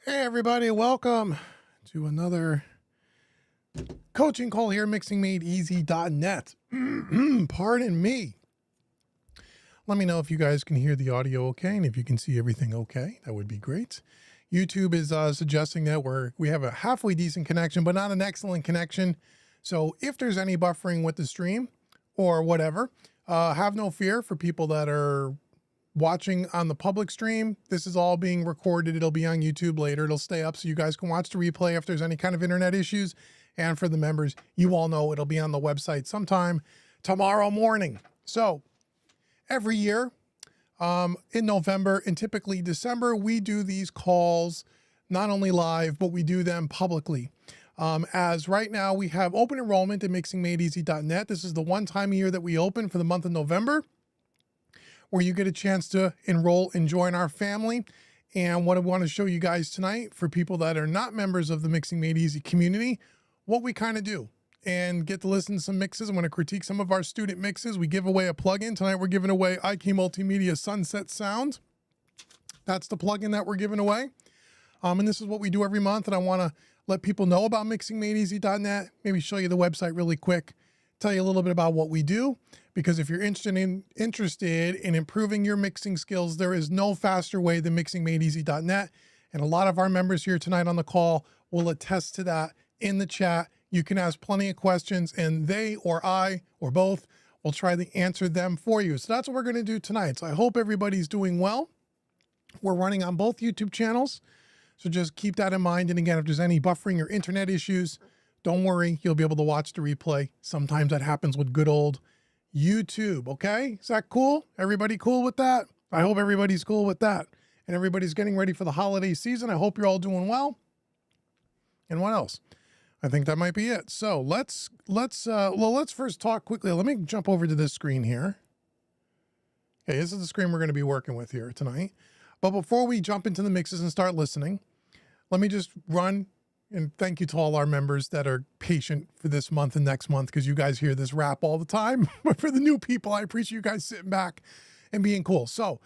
Hey everybody, welcome to another coaching call here, mixingmadeeasy.net. Pardon me. Let me know if you guys can hear the audio okay and if you can see everything okay. That would be great. YouTube is suggesting that we have a halfway decent connection, but not an excellent connection. So if there's any buffering with the stream or whatever, have no fear for people that are watching on the public stream. This is all being recorded. It'll be on YouTube later. It'll stay up so you guys can watch the replay if there's any kind of internet issues. And for the members, you all know it'll be on the website sometime tomorrow morning. So every year in November and typically December, we do these calls not only live, but we do them publicly. As right now we have open enrollment at mixingmadeeasy.net. This is the one time a year that we open for the month of November, where you get a chance to enroll and join our family. And what I want to show you guys tonight, for people that are not members of the Mixing Made Easy community, what we kind of do and get to listen to some mixes. I'm going to critique some of our student mixes. We give away a plugin. Tonight we're giving away IK Multimedia Sunset Sound. That's the plugin that we're giving away. And this is what we do every month. And I want to let people know about mixingmadeeasy.net, maybe show you the website really quick, tell you a little bit about what we do, because if you're interested in improving your mixing skills, there is no faster way than mixingmadeeasy.net. And a lot of our members here tonight on the call will attest to that in the chat. You can ask plenty of questions and they or I or both will try to answer them for you. So that's what we're going to do tonight. So I hope everybody's doing well. We're running on both YouTube channels, so just keep that in mind. And again, if there's any buffering or internet issues, don't worry, you'll be able to watch the replay. Sometimes that happens with good old YouTube, okay? Is that cool? Everybody cool with that? I hope everybody's cool with that. And everybody's getting ready for the holiday season. I hope you're all doing well. And what else? I think that might be it. So let's first talk quickly. Let me jump over to this screen here. Okay, this is the screen we're going to be working with here tonight. But before we jump into the mixes and start listening, let me just run and thank you to all our members that are patient for this month and next month, because you guys hear this rap all the time. But for the new people, I appreciate you guys sitting back and being cool. So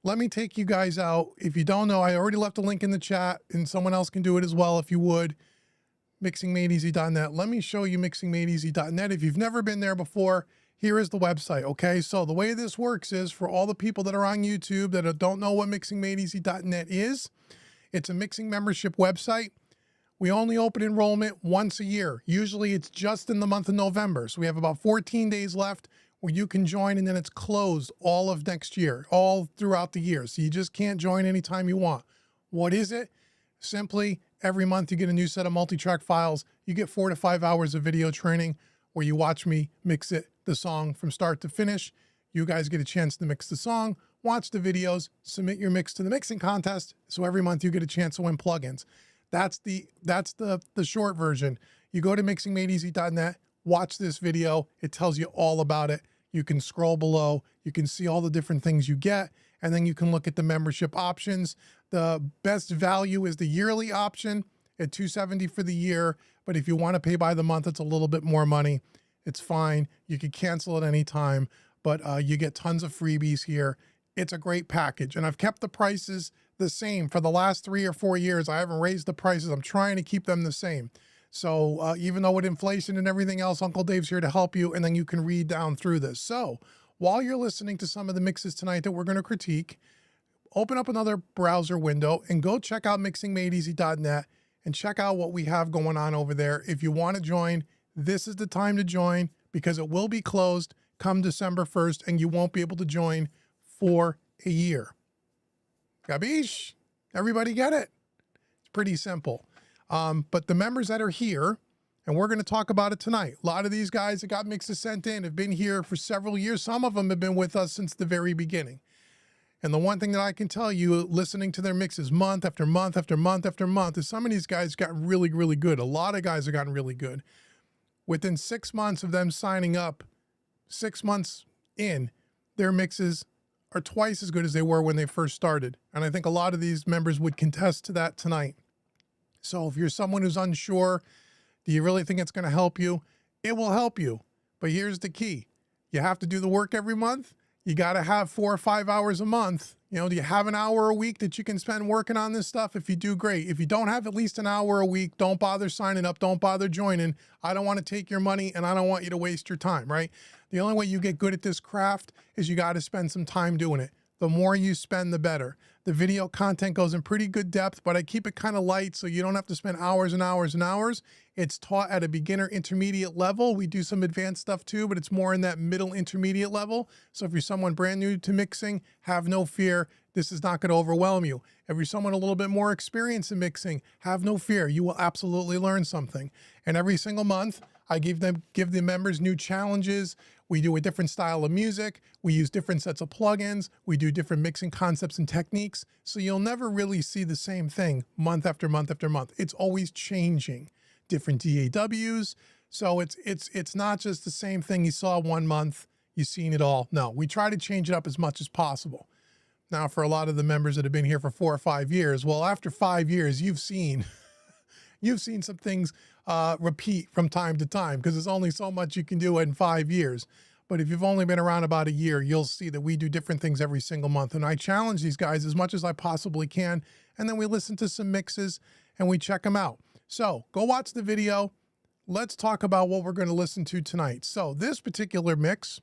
let me take you guys out. If you don't know, I already left a link in the chat and someone else can do it as well if you would. Mixingmadeeasy.net. Let me show you mixingmadeeasy.net. If you've never been there before, here is the website, okay? So the way this works is, for all the people that are on YouTube that don't know what mixingmadeeasy.net is, it's a mixing membership website. We only open enrollment once a year. Usually it's just in the month of November. So we have about 14 days left where you can join, and then it's closed all of next year, all throughout the year. So you just can't join anytime you want. What is it? Simply, every month you get a new set of multi-track files. You get 4 to 5 hours of video training where you watch me mix the song from start to finish. You guys get a chance to mix the song, watch the videos, submit your mix to the mixing contest. So every month you get a chance to win plugins. That's the short version. You go to mixingmadeeasy.net, watch this video. It tells you all about it. You can scroll below. You can see all the different things you get, and then you can look at the membership options. The best value is the yearly option at $270 for the year. But if you want to pay by the month, it's a little bit more money. It's fine. You can cancel at any time, but you get tons of freebies here. it's a great package. And I've kept the prices the same for the last 3 or 4 years. I haven't raised the prices. I'm trying to keep them the same. So even though with inflation and everything else, Uncle Dave's here to help you, and then you can read down through this. So while you're listening to some of the mixes tonight that we're going to critique, open up another browser window and go check out mixingmadeeasy.net and check out what we have going on over there. If you want to join, this is the time to join, because it will be closed come December 1st and you won't be able to join for a year. Gabish? Everybody get it? It's pretty simple. But the members that are here, and we're going to talk about it tonight. A lot of these guys that got mixes sent in have been here for several years. Some of them have been with us since the very beginning. And the one thing that I can tell you, listening to their mixes month after month after month after month, is some of these guys got really, really good. A lot of guys have gotten really good. Within 6 months of them signing up, 6 months in, their mixes are twice as good as they were when they first started. And I think a lot of these members would contest to that tonight. So if you're someone who's unsure, do you really think it's going to help you? It will help you. But here's the key. You have to do the work every month. You got to have 4 or 5 hours a month. You know, do you have an hour a week that you can spend working on this stuff? If you do, great. If you don't have at least an hour a week, don't bother signing up. Don't bother joining. I don't want to take your money, and I don't want you to waste your time, right? The only way you get good at this craft is you got to spend some time doing it. The more you spend, the better. The video content goes in pretty good depth, but I keep it kind of light so you don't have to spend hours and hours and hours. It's taught at a beginner intermediate level. We do some advanced stuff too, but it's more in that middle intermediate level. So if you're someone brand new to mixing, have no fear. This is not going to overwhelm you. If you're someone a little bit more experienced in mixing, have no fear. You will absolutely learn something. And every single month, I give the members new challenges. We do a different style of music. We use different sets of plugins. We do different mixing concepts and techniques. So you'll never really see the same thing month after month after month. It's always changing. Different DAWs. So it's not just the same thing you saw one month, you've seen it all. No, we try to change it up as much as possible. Now, for a lot of the members that have been here for 4 or 5 years, well, after 5 years, you've seen some things repeat from time to time, because there's only so much you can do in 5 years. But if you've only been around about a year, you'll see that we do different things every single month. And I challenge these guys as much as I possibly can. And then we listen to some mixes and we check them out. So go watch the video. Let's talk about what we're going to listen to tonight. So this particular mix,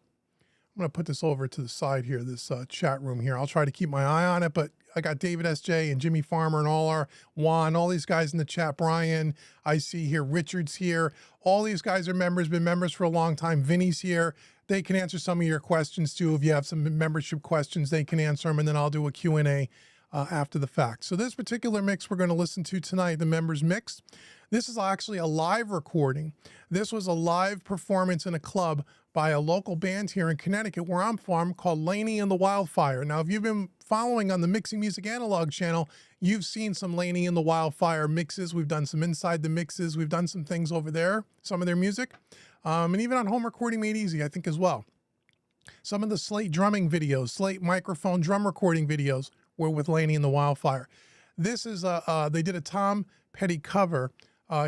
I'm going to put this over to the side here, this chat room here. I'll try to keep my eye on it, but I got David S.J. and Jimmy Farmer and all our Juan, all these guys in the chat. Brian, I see here. Richard's here. All these guys are members, been members for a long time. Vinny's here. They can answer some of your questions too. If you have some membership questions, they can answer them, and then I'll do a Q&A after the fact. So this particular mix we're going to listen to tonight, the members mix. This is actually a live recording. This was a live performance in a club by a local band here in Connecticut, where I'm from, called Laney and the Wildfire. Now, if you've been following on the Mixing Music Analog channel, you've seen some Laney and the Wildfire mixes. We've done some inside the mixes. We've done some things over there, some of their music, and even on Home Recording Made Easy, I think, as well. Some of the Slate drumming videos, Slate microphone drum recording videos were with Laney and the Wildfire. This is, they did a Tom Petty cover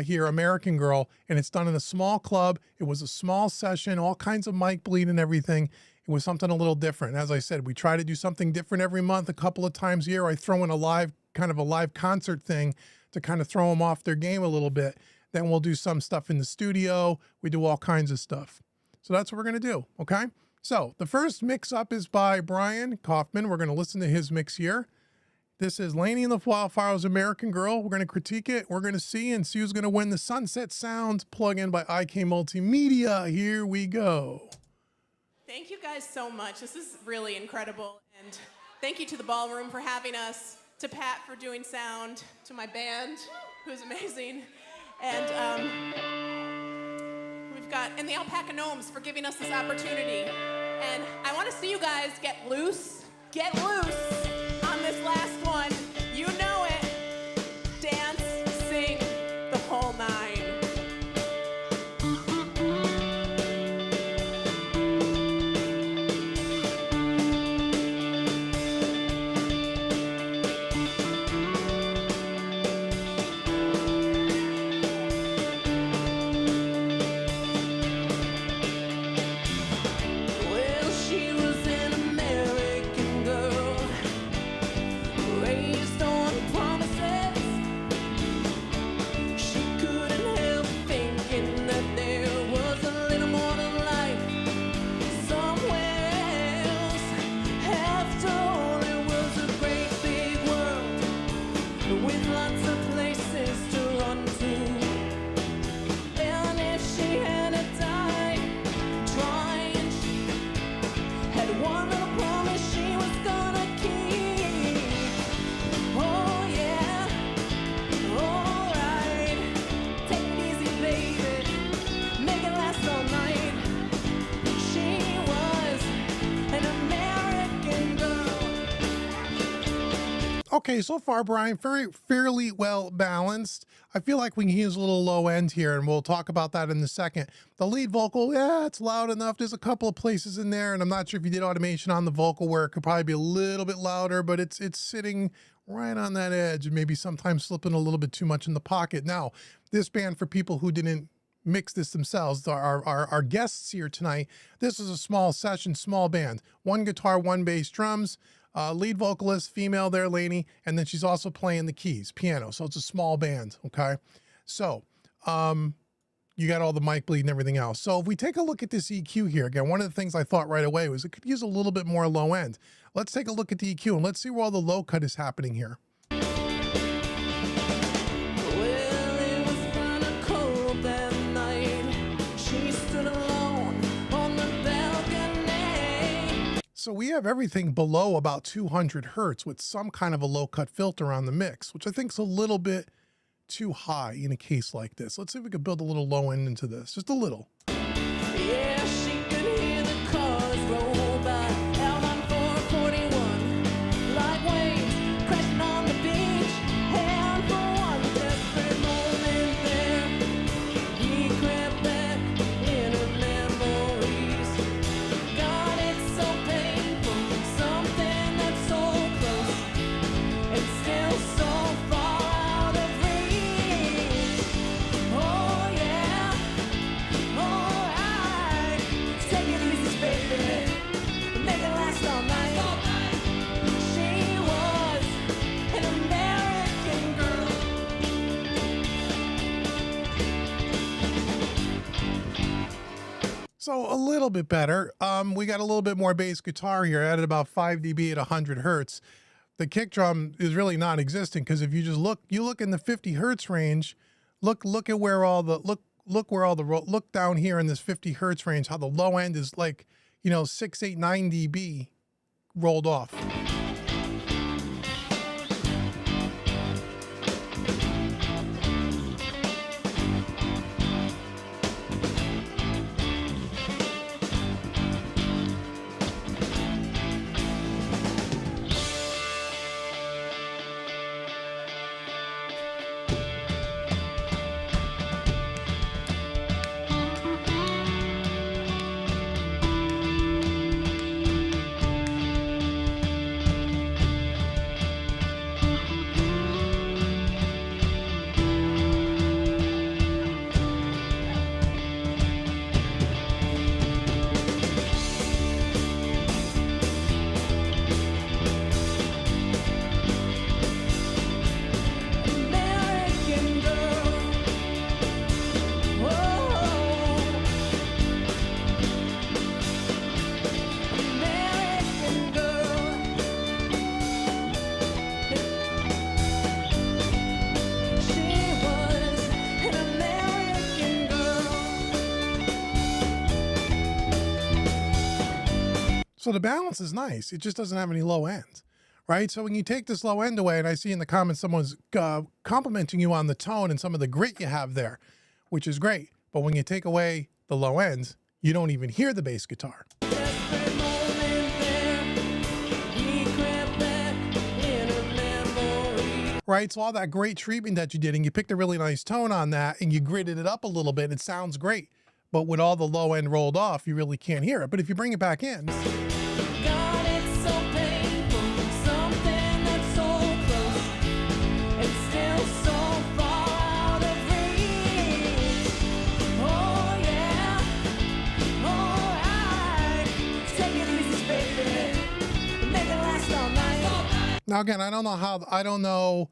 here, American Girl, and it's done in a small club. It was a small session, all kinds of mic bleed and everything. It was something a little different. As I said, we try to do something different every month. A couple of times a year, I throw in a live concert thing to kind of throw them off their game a little bit. Then we'll do some stuff in the studio. We do all kinds of stuff. So that's what we're going to do, okay? So the first mix up is by Brian Kaufman. We're going to listen to his mix here. This is Laney and the Wildfire's American Girl. We're going to critique it. We're going to see who's going to win the Sunset Sounds plugin by IK Multimedia. Here we go. Thank you guys so much. This is really incredible. And thank you to the Ballroom for having us, to Pat for doing sound, to my band, who's amazing. And we've got, and the Alpaca Gnomes for giving us this opportunity. And I want to see you guys get loose on this last one. You know it. Dance, sing, the whole nine. Well, she was an American girl. Okay, so far, Brian, fairly well balanced. I feel like we can use a little low end here, and we'll talk about that in a second. The lead vocal, yeah, it's loud enough. There's a couple of places in there, and I'm not sure if you did automation on the vocal where it could probably be a little bit louder, but it's sitting right on that edge and maybe sometimes slipping a little bit too much in the pocket. Now, this band, for people who didn't mix this themselves, our guests here tonight, this is a small session, small band. One guitar, one bass, drums, lead vocalist, female there, lady, and then she's also playing the keys, piano. So it's a small band, okay? So you got all the mic bleed and everything else. So if we take a look at this EQ here, again, one of the things I thought right away was it could use a little bit more low end. Let's take a look at the EQ and let's see where all the low cut is happening here. So we have everything below about 200 hertz with some kind of a low cut filter on the mix, which I think is a little bit too high in a case like this. Let's see if we can build a little low end into this, just a little. Yeah, she could hear the cars roll by out on 441, like waves crashing on the beach. And for one desperate moment there, he crept back in her memories. God, it's so painful, something that's so close and still so far out of reach. Oh yeah, alright, take it easy, baby, make it last all night. She was an American girl. So a little bit better. We got a little bit more bass guitar here, added about 5 dB at 100 hertz. The kick drum is really non-existent because if you just look in the 50 hertz range, look at where all the look down here in this 50 hertz range, how the low end is like, 6, 8, 9 dB rolled off. American girl. Whoa. American girl. She was an American girl. So the balance is nice. It just doesn't have any low end, right? So when you take this low end away, and I see in the comments someone's complimenting you on the tone and some of the grit you have there, which is great. But when you take away the low end, you don't even hear the bass guitar. Desperate moment there, he crept back in her memory. Right, so all that great treatment that you did, and you picked a really nice tone on that, and you gritted it up a little bit, it sounds great. But with all the low end rolled off, you really can't hear it. But if you bring it back in, God, it's so painful, something that's so close and still so far out of reach. Oh yeah, alright, take it easy, baby, make it last all night. now again, I don't know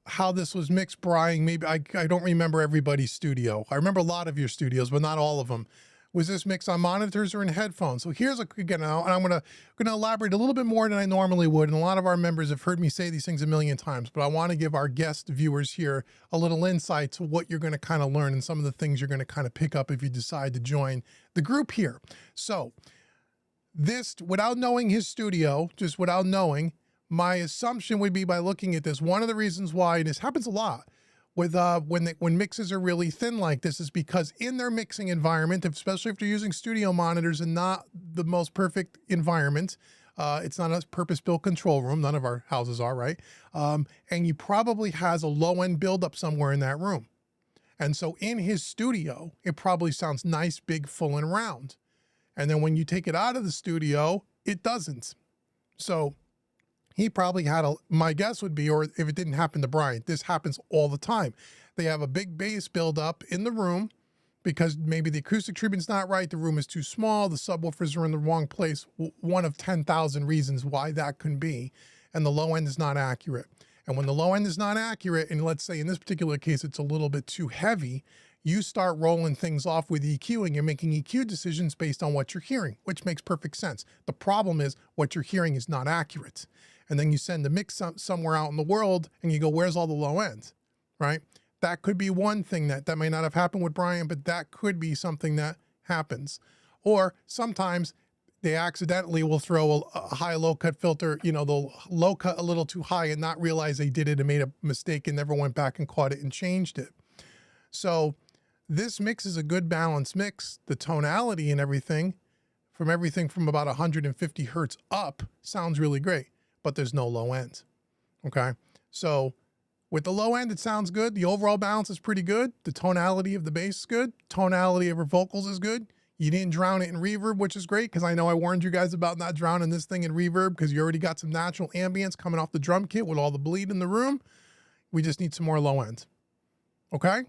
how this was mixed, Brian. Maybe I don't remember everybody's studio. I remember a lot of your studios, but not all of them. Was this mixed on monitors or in headphones? So here's again, and I'm gonna elaborate a little bit more than I normally would. And a lot of our members have heard me say these things a million times, but I want to give our guest viewers here a little insight to what you're going to kind of learn and some of the things you're going to kind of pick up if you decide to join the group here. So this, without knowing his studio, just without knowing, my assumption would be by looking at this, one of the reasons why, and this happens a lot with when mixes are really thin like this, is because in their mixing environment, especially if they're using studio monitors and not the most perfect environment, It's not a purpose-built control room. None of our houses are, right? And he probably has a low-end buildup somewhere in that room. And so in his studio, it probably sounds nice, big, full, and round. And then when you take it out of the studio, it doesn't. So he probably had my guess would be, or if it didn't happen to Brian, this happens all the time. They have a big bass buildup in the room because maybe the acoustic treatment's not right, the room is too small, the subwoofers are in the wrong place, one of 10,000 reasons why that can be, and the low end is not accurate. And when the low end is not accurate, and let's say in this particular case it's a little bit too heavy, you start rolling things off with EQ, and you're making EQ decisions based on what you're hearing, which makes perfect sense. The problem is what you're hearing is not accurate. And then you send the mix somewhere out in the world, and you go, where's all the low end, right? That could be one thing that may not have happened with Brian, but that could be something that happens. Or sometimes they accidentally will throw a high low cut filter, you know, they'll low cut a little too high and not realize they did it and made a mistake and never went back and caught it and changed it. So this mix is a good balanced mix. The tonality and everything from about 150 hertz up sounds really great, but there's no low end. Okay. So with the low end, it sounds good. The overall balance is pretty good. The tonality of the bass is good. Tonality of her vocals is good. You didn't drown it in reverb, which is great because I know I warned you guys about not drowning this thing in reverb because you already got some natural ambience coming off the drum kit with all the bleed in the room. We just need some more low end. Okay?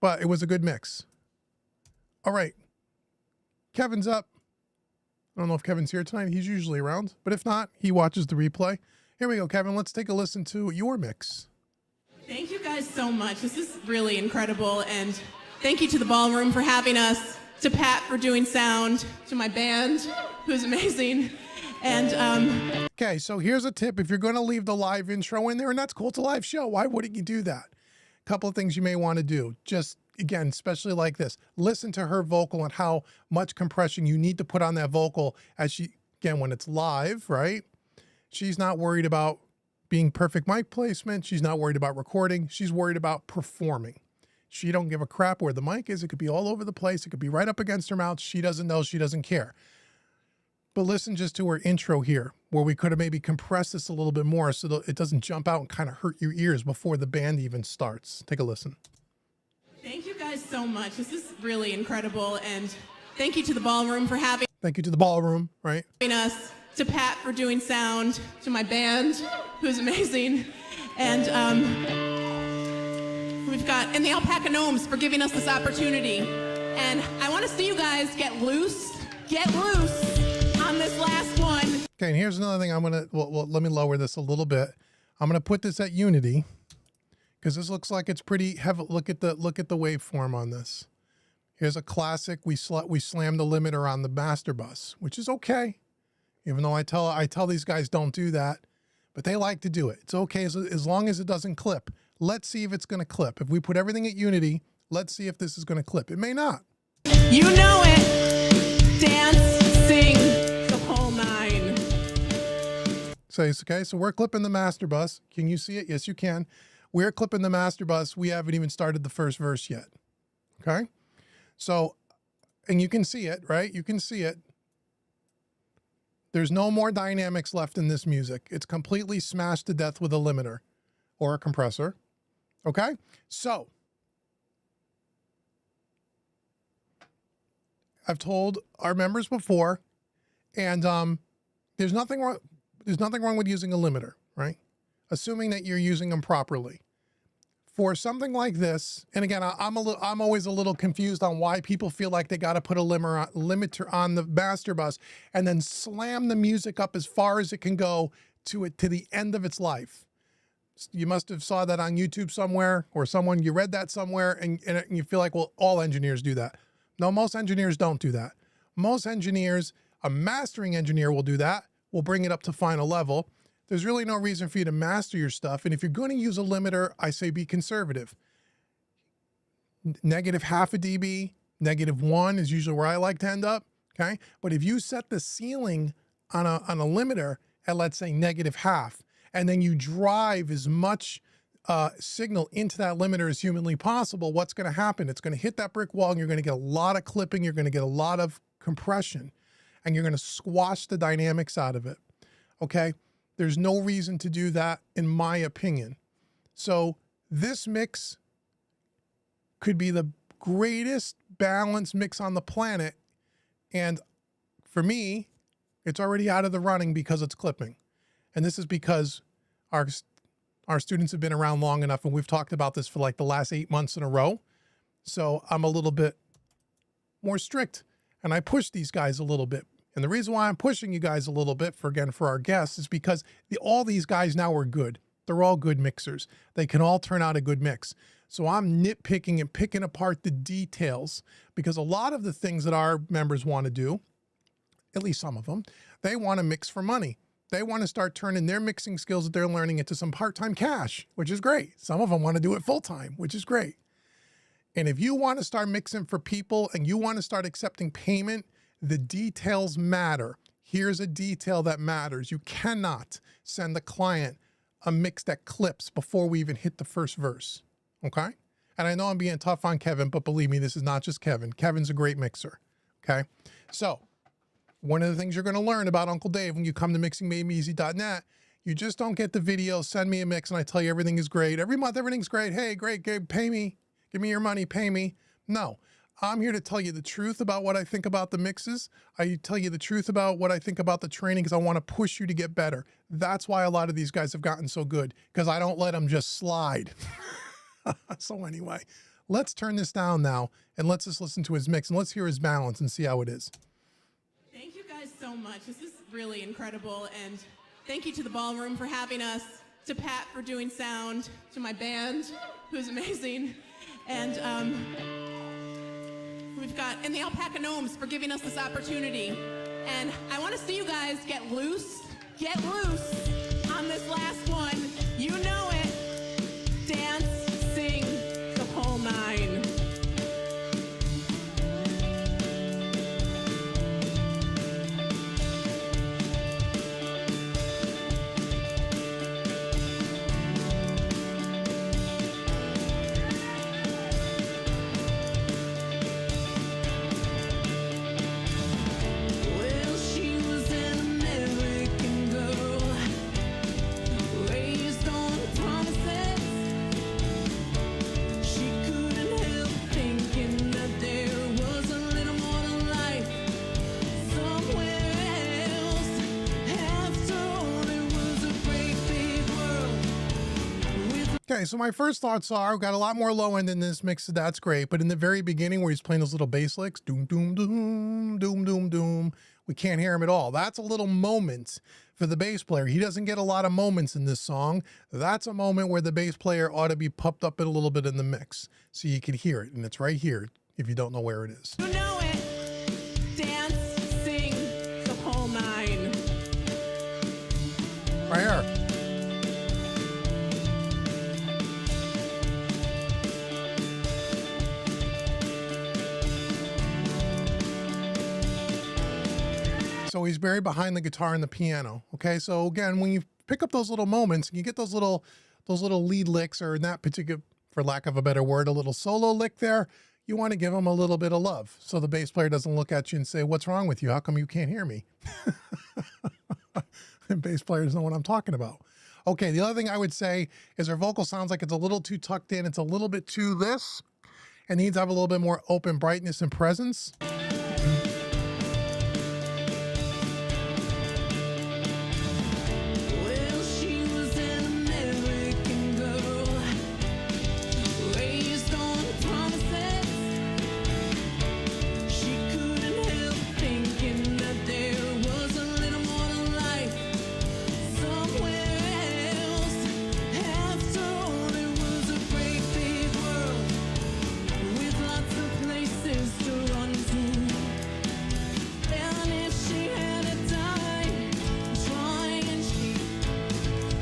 But it was a good mix. All right. Kevin's up. I don't know if Kevin's here tonight. He's usually around. But if not, he watches the replay. Here we go, Kevin. Let's take a listen to your mix. Thank you guys so much. This is really incredible. And thank you to the ballroom for having us, to Pat for doing sound, to my band, who's amazing. And okay, so here's a tip. If you're going to leave the live intro in there, and that's cool, it's a live show, why wouldn't you do that? A couple of things you may want to do. Just, again, especially like this, listen to her vocal and how much compression you need to put on that vocal as she, again, when it's live, right? She's not worried about being perfect mic placement. She's not worried about recording. She's worried about performing. She don't give a crap where the mic is. It could be all over the place. It could be right up against her mouth. She doesn't know. She doesn't care. But listen just to her intro here, where we could have maybe compressed this a little bit more so that it doesn't jump out and kind of hurt your ears before the band even starts. Take a listen. Thank you guys so much. This is really incredible. And thank you to the ballroom for having Thank you to the ballroom, right? us, to Pat for doing sound, to my band, who's amazing. And we've got, and the Alpaca Gnomes for giving us this opportunity. And I want to see you guys get loose on this last one. Okay, and here's another thing I'm going to, well, let me lower this a little bit. I'm going to put this at unity because this looks like it's pretty heavy. Look at the waveform on this. Here's a classic. We slammed the limiter on the master bus, which is okay. Even though I tell these guys don't do that, but they like to do it. It's okay as long as it doesn't clip. Let's see if it's going to clip. If we put everything at unity, let's see if this is going to clip. It may not. You know it. Dance, sing, the whole nine. So it's okay. So we're clipping the master bus. Can you see it? Yes, you can. We're clipping the master bus. We haven't even started the first verse yet. Okay. So, and you can see it, right? You can see it. There's no more dynamics left in this music. It's completely smashed to death with a limiter or a compressor. Okay? So, I've told our members before, and there's nothing wrong with using a limiter, right? Assuming that you're using them properly. For something like this, and again, I'm always a little confused on why people feel like they got to put a limiter on the master bus and then slam the music up as far as it can go to the end of its life. You must have saw that on YouTube somewhere, or you read that somewhere, and you feel like, well, all engineers do that. No, most engineers don't do that. Most engineers, a mastering engineer will do that. Will bring it up to final level. There's really no reason for you to master your stuff. And if you're going to use a limiter, I say be conservative. Negative half a dB, -1 is usually where I like to end up. Okay. But if you set the ceiling on a limiter at, let's say, -0.5, and then you drive as much signal into that limiter as humanly possible, what's going to happen? It's going to hit that brick wall and you're going to get a lot of clipping. You're going to get a lot of compression. and you're going to squash the dynamics out of it. Okay? There's no reason to do that, in my opinion. So this mix could be the greatest balanced mix on the planet. And for me, it's already out of the running because it's clipping. And this is because our students have been around long enough, and we've talked about this for like the last 8 months in a row. So I'm a little bit more strict, and I push these guys a little bit. And the reason why I'm pushing you guys a little bit for our guests is because all these guys now are good. They're all good mixers. They can all turn out a good mix. So I'm nitpicking and picking apart the details, because a lot of the things that our members want to do, at least some of them, they want to mix for money. They want to start turning their mixing skills that they're learning into some part-time cash, which is great. Some of them want to do it full-time, which is great. And if you want to start mixing for people and you want to start accepting payment, the details matter. Here's a detail that matters. You cannot send the client a mix that clips before we even hit the first verse. Okay? And I know I'm being tough on Kevin, but believe me, this is not just Kevin. Kevin's a great mixer. Okay? So one of the things you're going to learn about Uncle Dave when you come to mixingmadeeasy.net, you just don't get the video, send me a mix, and I tell you everything is great. Every month, everything's great. Hey, great, Gabe, pay me. Give me your money, pay me. No, I'm here to tell you the truth about what I think about the mixes. I tell you the truth about what I think about the training, because I want to push you to get better. That's why a lot of these guys have gotten so good, because I don't let them just slide. So anyway, let's turn this down now, and let's just listen to his mix, and let's hear his balance and see how it is. Thank you guys so much. This is really incredible, and thank you to the ballroom for having us, to Pat for doing sound, to my band, who's amazing, and we've got, and the Alpaca Gnomes for giving us this opportunity. And I want to see you guys get loose on this last one. You know it. Dance, sing, the whole nine. Well, she was an American girl, raised on promises. She couldn't help thinking that there was a little more to life somewhere else. After all, it was a great big world with Okay, so my first thoughts are, we've got a lot more low end in this mix, so that's great. But in the very beginning where he's playing those little bass licks, doom, doom, doom, doom, doom, doom, we can't hear him at all. That's a little moment for the bass player. He doesn't get a lot of moments in this song. That's a moment where the bass player ought to be pumped up a little bit in the mix so you can hear it. And it's right here if you don't know where it is. You know it. Dance, sing, the whole nine. Right here. So he's buried behind the guitar and the piano. Okay, so again, when you pick up those little moments, you get those little lead licks, or in that particular, for lack of a better word, a little solo lick there. You want to give them a little bit of love, so the bass player doesn't look at you and say, "What's wrong with you? How come you can't hear me?" And bass players know what I'm talking about. Okay, the other thing I would say is her vocal sounds like it's a little too tucked in. It's a little bit too this, and needs to have a little bit more open brightness and presence. Well, she was an American girl, raised on promises. She couldn't help thinking that there was a little more to life somewhere else. After all, it was a great big world with lots of places to run to. And if she had a dime, trying, she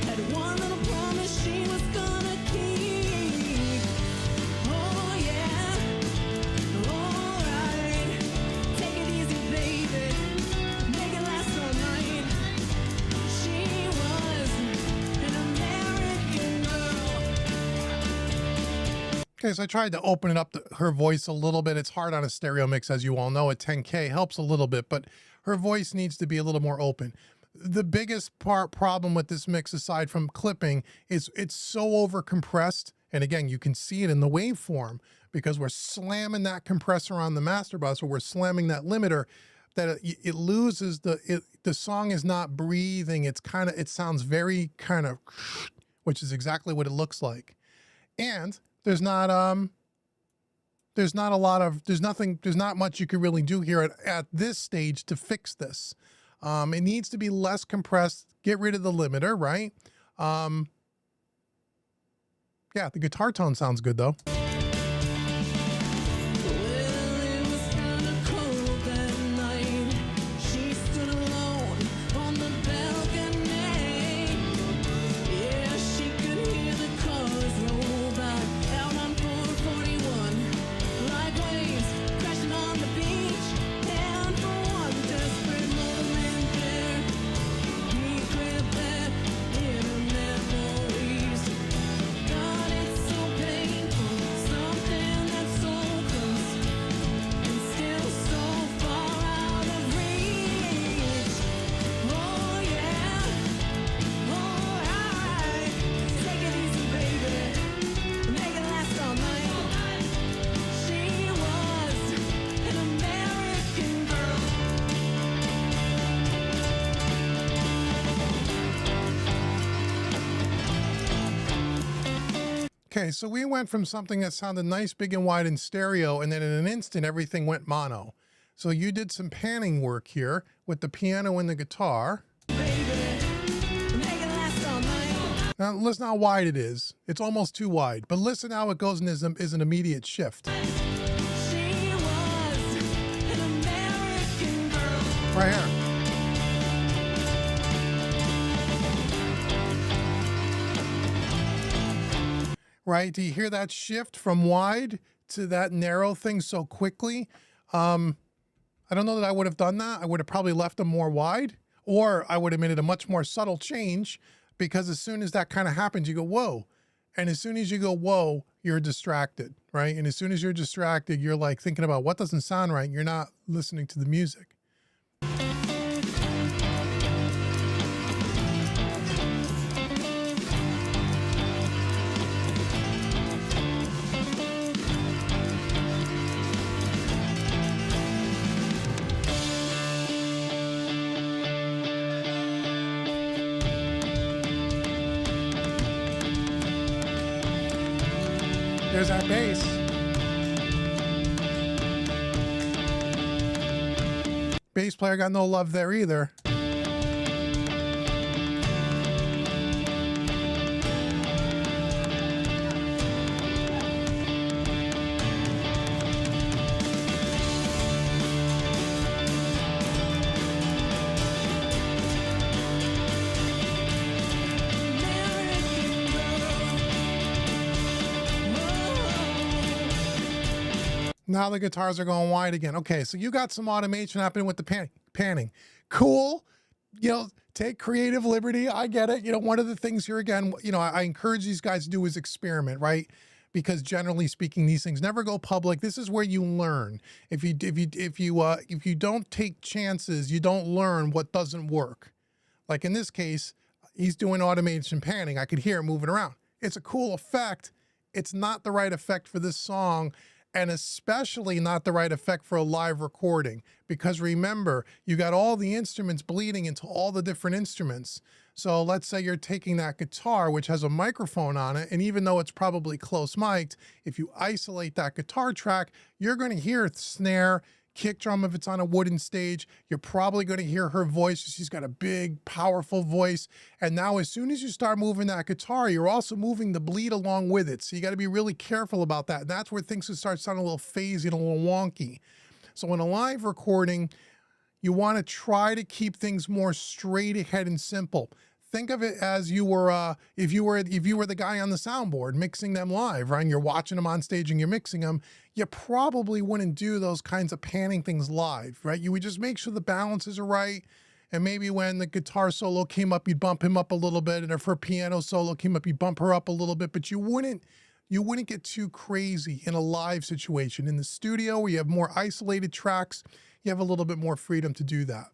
had one little promise she was gonna keep. Oh yeah, alright. Take it easy, baby. Make it last all night. She was an American girl. Okay, so I tried to open it up to her voice a little bit. It's hard on a stereo mix, as you all know. At 10K helps a little bit, but Her voice needs to be a little more open. The biggest problem with this mix, aside from clipping, is it's so over compressed. And again, you can see it in the waveform because we're slamming that compressor on the master bus, or we're slamming that limiter, that it loses the song is not breathing. It's it sounds very kind of, which is exactly what it looks like. And there's not much you could really do here at this stage to fix this. It needs to be less compressed. Get rid of the limiter, right? Yeah, the guitar tone sounds good though. Okay, so we went from something that sounded nice, big and wide in stereo, and then in an instant, everything went mono. So you did some panning work here with the piano and the guitar. Now listen how wide it is. It's almost too wide, but listen how it goes and is an immediate shift. Right here. Right? Do you hear that shift from wide to that narrow thing so quickly? I don't know that I would have done that. I would have probably left them more wide, or I would have made it a much more subtle change, because as soon as that kind of happens, you go, whoa. And as soon as you go, whoa, you're distracted, right? And as soon as you're distracted, you're like thinking about what doesn't sound right. You're not listening to the music. There's that bass. Bass player got no love there either. Now the guitars are going wide again. Okay, so you got some automation happening with the panning. Cool. You know, take creative liberty. I get it. You know, one of the things here again, you know, I encourage these guys to do is experiment, right? Because generally speaking, these things never go public. This is where you learn. If you don't take chances, you don't learn what doesn't work. Like in this case, he's doing automation panning. I could hear him moving around. It's a cool effect. It's not the right effect for this song, and especially not the right effect for a live recording, because remember, you got all the instruments bleeding into all the different instruments. So let's say you're taking that guitar, which has a microphone on it, and even though it's probably close mic'd, if you isolate that guitar track, you're going to hear snare, kick drum if it's on a wooden stage. You're probably going to hear her voice. She's got a big, powerful voice. And now as soon as you start moving that guitar, you're also moving the bleed along with it. So you got to be really careful about that. And that's where things will start sounding a little phasey and a little wonky. So in a live recording, you want to try to keep things more straight ahead and simple. Think of it as you were, if you were the guy on the soundboard mixing them live, right? And you're watching them on stage and you're mixing them. You probably wouldn't do those kinds of panning things live, right? You would just make sure the balances are right. And maybe when the guitar solo came up, you'd bump him up a little bit. And if her piano solo came up, you'd bump her up a little bit. But you wouldn't get too crazy in a live situation. In the studio where you have more isolated tracks, you have a little bit more freedom to do that.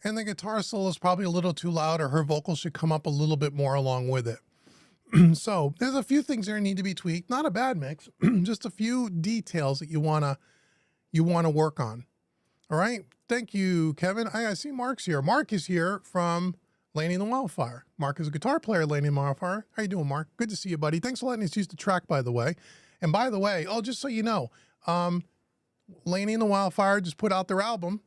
And the guitar solo is probably a little too loud, or her vocals should come up a little bit more along with it. So there's a few things there need to be tweaked. Not a bad mix, just a few details that you wanna work on. All right, thank you, Kevin. I see Mark's here. Mark is here from Landing the Wildfire. Mark is a guitar player at Landing the Wildfire. How you doing, Mark? Good to see you, buddy. Thanks for letting us use the track, by the way. And by the way, oh, just so you know, Landing the Wildfire just put out their album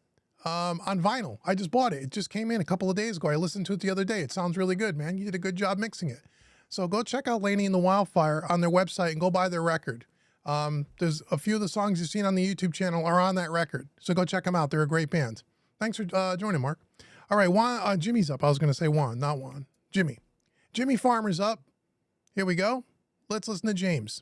on vinyl. I just bought it. It just came in a couple of days ago. I listened to it the other day. It sounds really good, man. You did a good job mixing it. So go check out Landing in the Wildfire on their website and go buy their record. There's a few of the songs you've seen on the YouTube channel are on that record. So go check them out. They're a great band. Thanks for joining, Mark. All right, Juan, Jimmy's up. I was going to say Juan, not Juan. Jimmy. Jimmy Farmer's up. Here we go. Let's listen to James.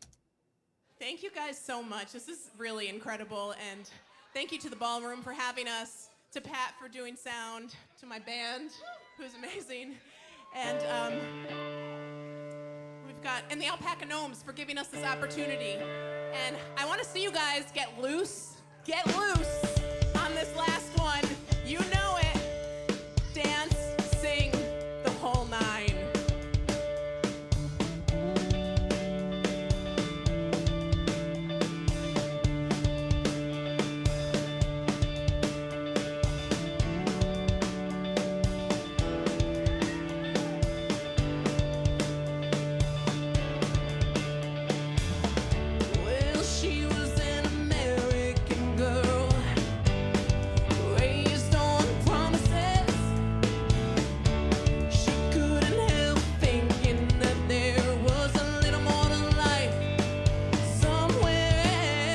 Thank you guys so much. This is really incredible. And thank you to the ballroom for having us, to Pat for doing sound, to my band, who's amazing. And and the Alpaca Gnomes for giving us this opportunity. And I want to see you guys get loose on this last one. You know it. Dance, sing, the whole nine. Well, she was an American girl, raised on promises. She couldn't help thinking that there was a little more to life somewhere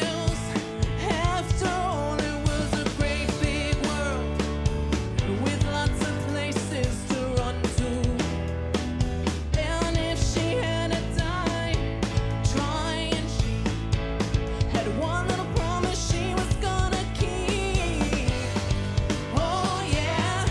else. After all, it was a great big world with lots of places to run to. And if she had a time trying, she had one little promise she was gonna keep. Oh yeah,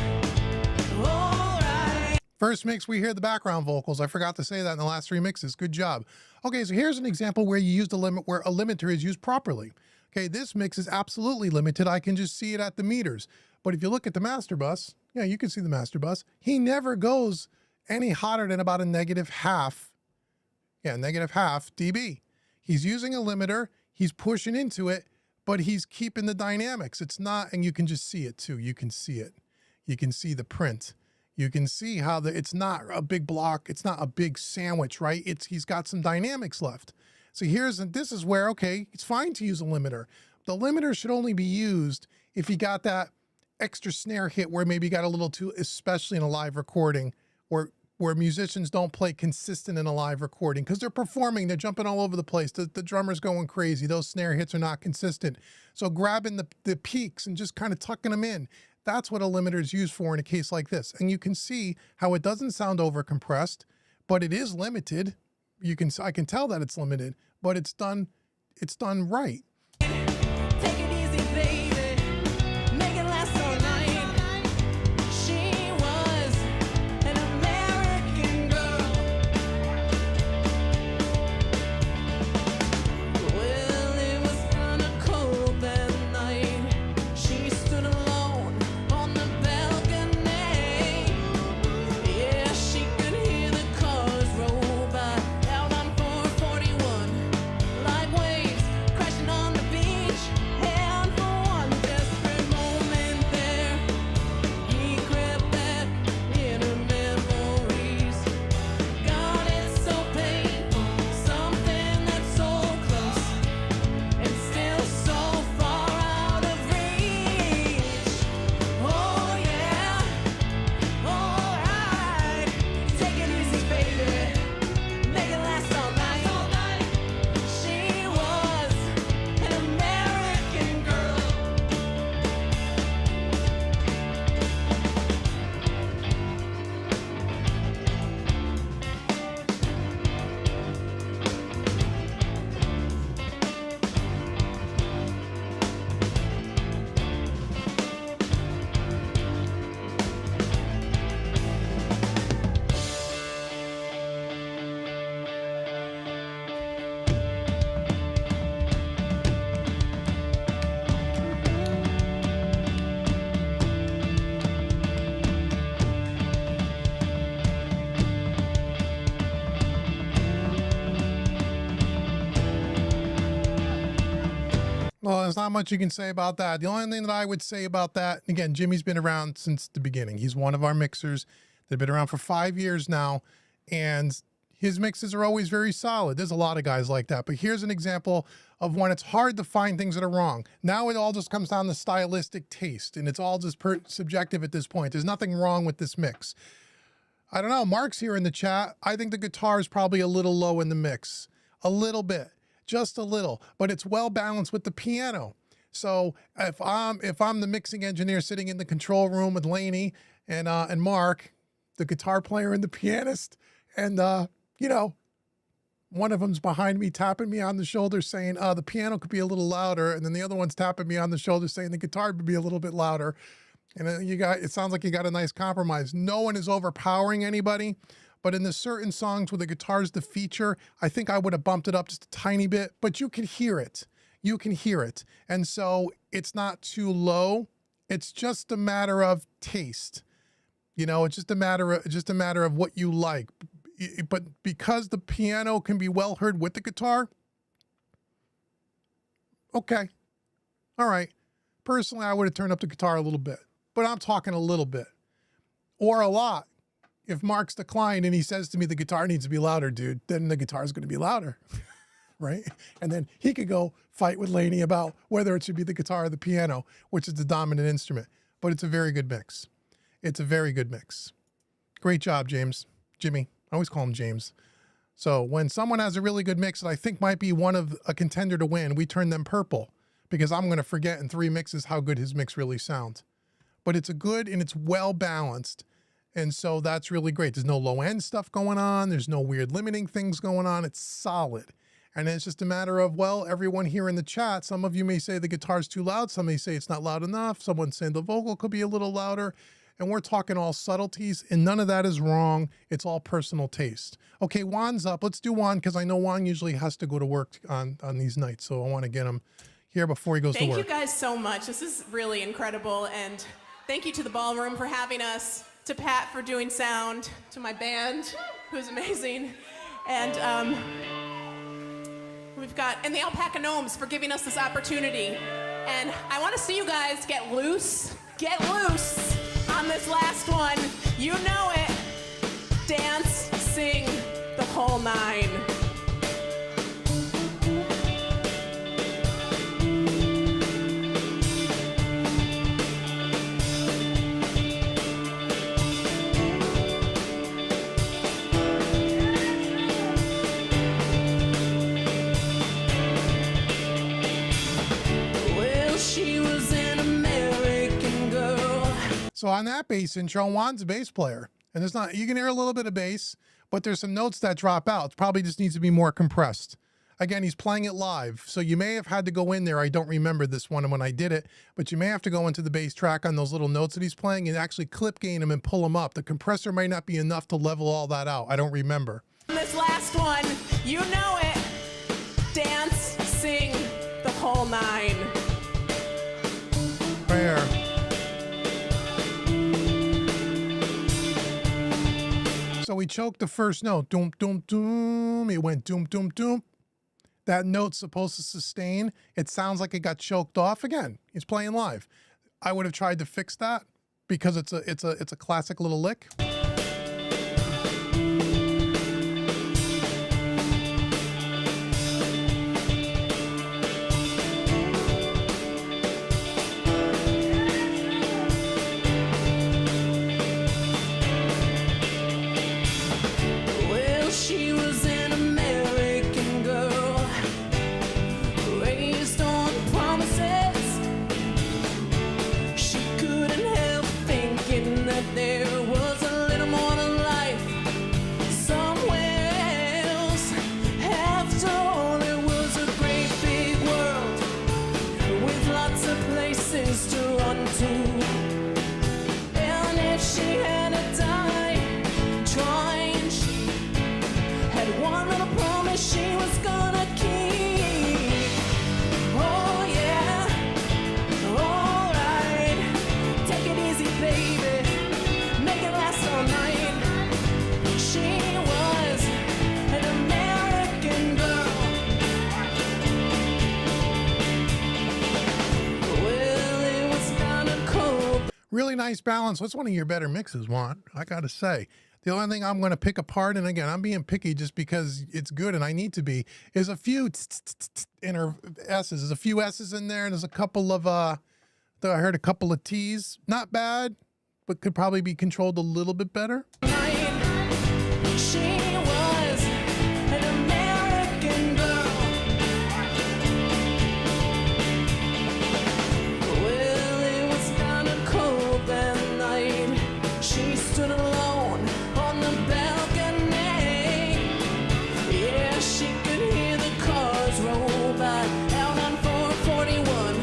alright. First mix, we hear the background vocals. I forgot to say that in the last three mixes. Good job. Okay, so here's an example where you used a limit, where a limiter is used properly. Okay, this mix is absolutely limited. I can just see it at the meters. But if you look at the master bus, yeah, you can see the master bus. He never goes any hotter than about a -1/2. Yeah, -1/2 dB. He's using a limiter. He's pushing into it, but he's keeping the dynamics. It's not, and you can just see it too. You can see it. You can see the print. You can see how it's not a big block. It's not a big sandwich, right? He's got some dynamics left. So this is where, okay, it's fine to use a limiter. The limiter should only be used if you got that extra snare hit where maybe you got a little too, especially in a live recording, where musicians don't play consistent in a live recording because they're performing, they're jumping all over the place. The drummer's going crazy. Those snare hits are not consistent. So grabbing the peaks and just kind of tucking them in, that's what a limiter is used for in a case like this. And you can see how it doesn't sound over compressed, but it is limited. I can tell that it's limited, but it's done right. Take it easy, baby. Make it last all night. She was an American girl. Well, it was kinda cold that night. She stood alone on the balcony. Yeah, she could hear the cars roll by out on 441, like waves crashing on Well, there's not much you can say about that. The only thing that I would say about that, again, Jimmy's been around since the beginning. He's one of our mixers. They've been around for 5 years now, and his mixes are always very solid. There's a lot of guys like that, but here's an example of when it's hard to find things that are wrong. Now it all just comes down to stylistic taste, and it's all just subjective at this point. There's nothing wrong with this mix. I don't know. Mark's here in the chat. I think the guitar is probably a little low in the mix. A little bit. Just a little. But it's well balanced with the piano. So if I'm the mixing engineer sitting in the control room with Laney and Mark, the guitar player and the pianist, and you know, one of them's behind me tapping me on the shoulder saying, the piano could be a little louder. And then the other one's tapping me on the shoulder saying the guitar would be a little bit louder. And then it sounds like you got a nice compromise. No one is overpowering anybody, but in the certain songs where the guitar's the feature, I think I would have bumped it up just a tiny bit, but you can hear it. You can hear it. And so it's not too low. It's just a matter of taste. You know, it's just a matter of what you like. But because the piano can be well heard with the guitar, okay. All right. Personally, I would have turned up the guitar a little bit, but I'm talking a little bit or a lot. If Mark's declined and he says to me, the guitar needs to be louder, dude, then the guitar is going to be louder, right? And then he could go fight with Laney about whether it should be the guitar or the piano, which is the dominant instrument. But it's a very good mix. It's a very good mix. Great job, Jimmy. I always call him James. So when someone has a really good mix that I think might be one of a contender to win, we turn them purple because I'm going to forget in 3 mixes how good his mix really sounds. But it's a good and it's well balanced. And so that's really great. There's no low end stuff going on. There's no weird limiting things going on. It's solid. And it's just a matter of, well, everyone here in the chat, some of you may say the guitar's too loud. Some may say it's not loud enough. Someone's saying the vocal could be a little louder. And we're talking all subtleties, and none of that is wrong. It's all personal taste. Okay, Juan's up. Let's do Juan, because I know Juan usually has to go to work on these nights, so I want to get him here before he goes to work. Thank you guys so much. This is really incredible, and thank you to the ballroom for having us, to Pat for doing sound, to my band, who's amazing, and and the Alpaca Gnomes for giving us this opportunity. And I want to see you guys get loose on this last one. You know it. Dance, sing, the whole 9. Well, she was an American girl. So on that bass intro, Juan's a bass player. And there's not, you can hear a little bit of bass, but there's some notes that drop out. It probably just needs to be more compressed. Again, he's playing it live. So you may have had to go in there. I don't remember this one when I did it, but you may have to go into the bass track on those little notes that he's playing and actually clip gain them and pull them up. The compressor may not be enough to level all that out. I don't remember. This last one, you know it. Dance, sing, the whole 9. Fair. So we choked the first note. Doom, doom, doom. It went doom, doom, doom. That note's supposed to sustain. It sounds like it got choked off again. He's playing live. I would have tried to fix that because it's a classic little lick. Well, she was an American girl, raised on promises. She couldn't help thinking that there was a really nice balance. What's one of your better mixes, Juan? I got to say. The only thing I'm going to pick apart, and again, I'm being picky just because it's good and I need to be, is a few inner S's. There's a few S's in there, and there's a couple of, I heard a couple of T's. Not bad, but could probably be controlled a little bit better. She was an American girl. Well, it was kinda cold that night. She stood alone on the balcony. Yeah, she could hear the cars roll by out on 441,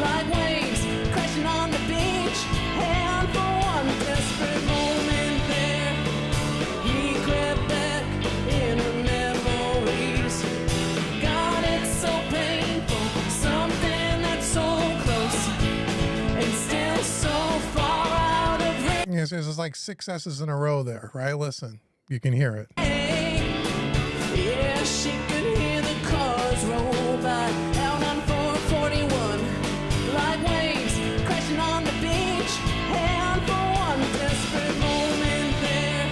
like waves crashing on the beach. And for one desperate moment there, he crept back in her memories. God, it's so painful, something that's so close and still so far out of reach. Yes, there's like 6 S's in a row there, right? Listen, you can hear it. Yeah, she could hear the cars roll by out on 441, like waves crashing on the beach. And for one desperate moment there,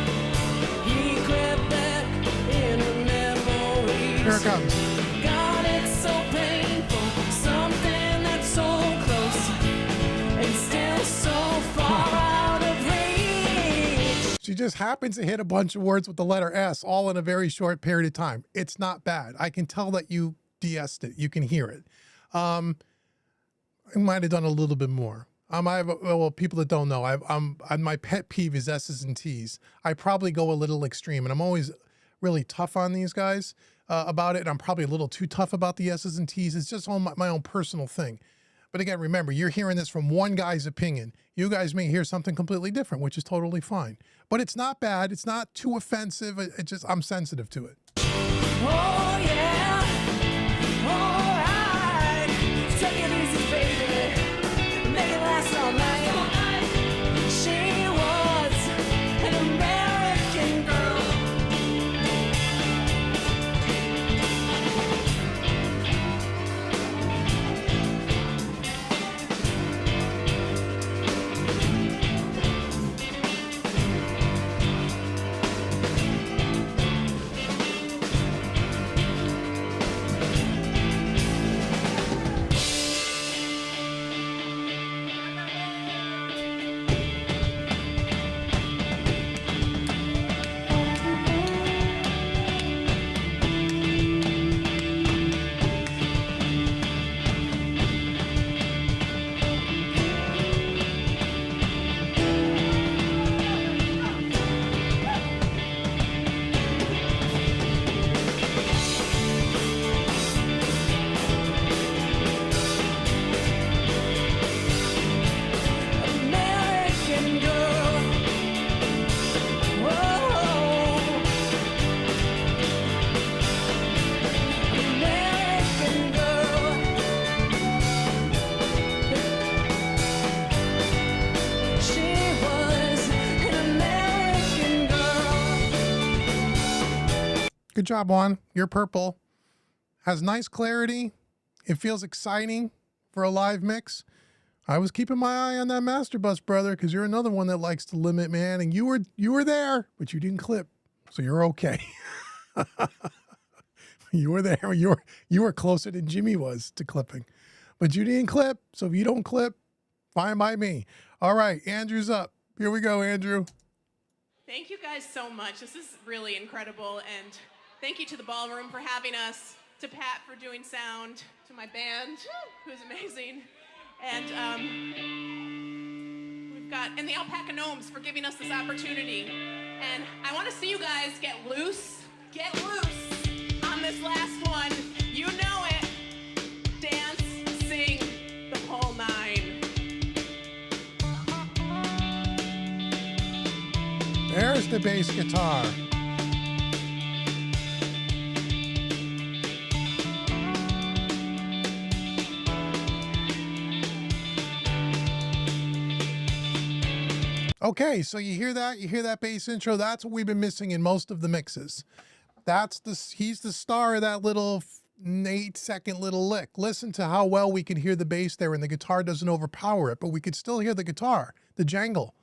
he crept back in her memories. Here it comes. God, it's so painful, something that's so close and still so far out of reach. She just happens to hit a bunch of words with the letter S all in a very short period of time. It's not bad. I can tell that you de-essed it. You can hear it. I might have done a little bit more. I have, well, people that don't know, my pet peeve is S's and T's. I probably go a little extreme, and I'm always really tough on these guys about it. And I'm probably a little too tough about the S's and T's. It's just my own personal thing. But again, remember, you're hearing this from one guy's opinion. You guys may hear something completely different, which is totally fine. But it's not bad. It's not too offensive. It just, I'm sensitive to it. Oh yeah, all right. Take it easy, baby. Make it last all night. She was an American girl. American girl. Whoa. American girl. She was an American girl. Good job, Juan. Your purple has nice clarity. It feels exciting for a live mix. I was keeping my eye on that master bus, brother, because you're another one that likes to limit, man. And you were there, but you didn't clip, so you're okay. You were there. You were closer than Jimmy was to clipping, but you didn't clip. So if you don't clip, fine by me. All right, Andrew's up. Here we go, Andrew. Thank you guys so much. This is really incredible. And thank you to the ballroom for having us, to Pat for doing sound, to my band, who's amazing. And we've got, and the Alpaca Gnomes for giving us this opportunity. And I want to see you guys get loose on this last one. You know it. Dance, sing the whole nine. There's the bass guitar. Okay, so you hear that bass intro. That's what we've been missing in most of the mixes. He's the star of that little 8-second little lick. Listen to how well we can hear the bass there, and the guitar doesn't overpower it, but we could still hear the guitar. the jangle.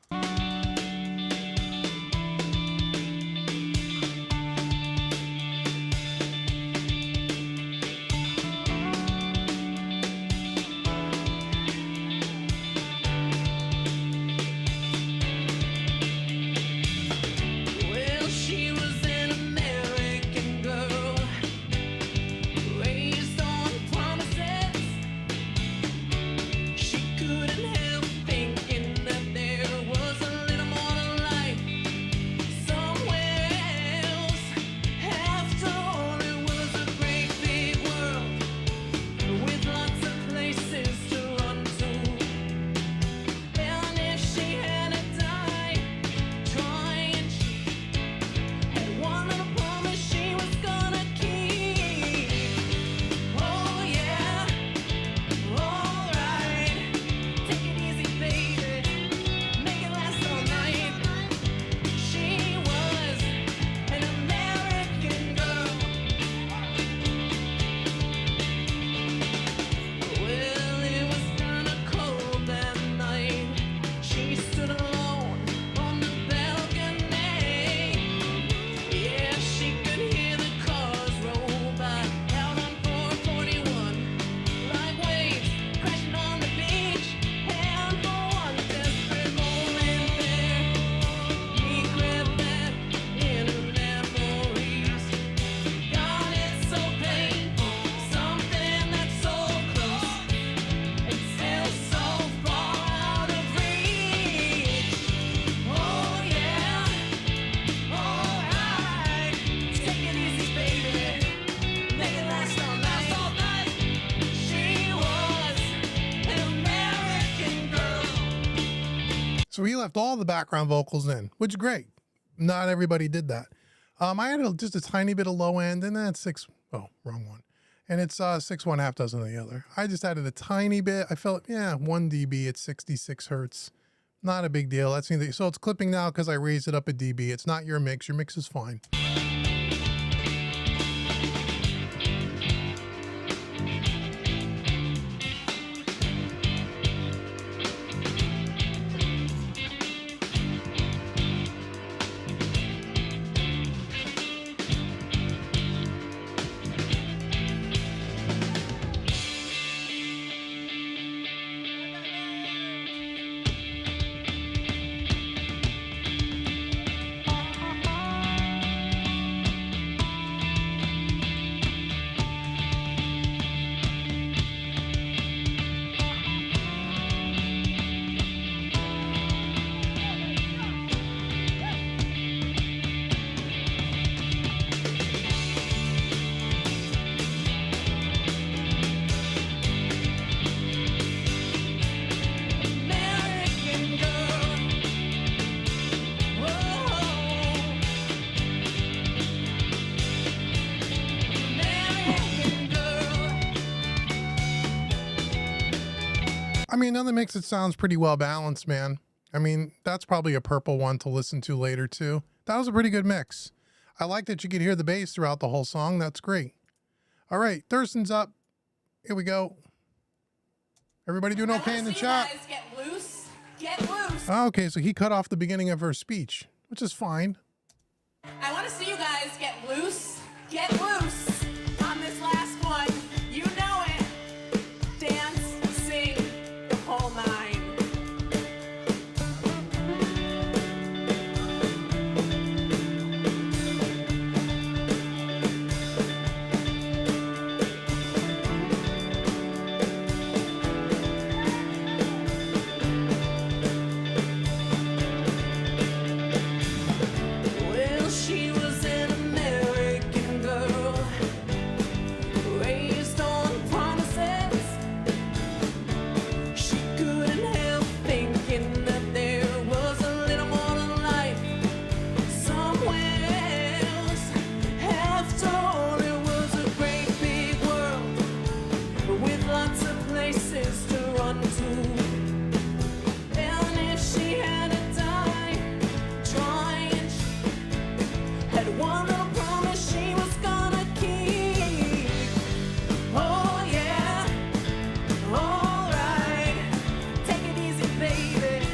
Well, she was an American girl, raised on promises. She couldn't help thinking that there was a little more to life somewhere else. After all, it was a great big world with lots of places to run to. And if she had to die trying, she had one little promise she was gonna keep. Oh yeah, alright. Take it easy, baby. Make it last all night. She was an American girl. Well, it was kinda cold that night. She stood alone on the balcony. Yeah, she could hear the cars roll by out on 441, like waves crashing on the beach. And for one desperate moment there, he crept back in her memories. God, it's so painful, something that's so close and still so far out of reach. Oh yeah, alright. Take it easy, baby. Make it last all night. She was an American girl. So he left all the background vocals in, which is great. Not everybody did that. I had just a tiny bit of low end, and then it's wrong one. And it's 6 1/2 dozen of the other. I just added a tiny bit. I felt, 1 dB at 66 hertz. Not a big deal. That's neither. So it's clipping now because I raised it up a dB. It's not your mix. Your mix is fine. American girl. Whoa. American girl. I mean, another mix that sounds pretty well balanced, man. I mean, that's probably a purple one to listen to later, too. That was a pretty good mix. I like that you could hear the bass throughout the whole song. That's great. All right, Thurston's up. Here we go. Everybody doing okay in the chat? You guys get loose. Get loose. Okay, so he cut off the beginning of her speech, which is fine. I want to see you guys get loose. Get loose on this last one. You know it. Dance, sing, the whole nine. Well, she was an American girl, raised on promises. She couldn't help thinking that there was a little more to life somewhere else. After all, it was a great big world with lots of places to run to. And if she had to die trying, she had one little promise she was gonna keep. Oh yeah, alright. Take it easy, baby.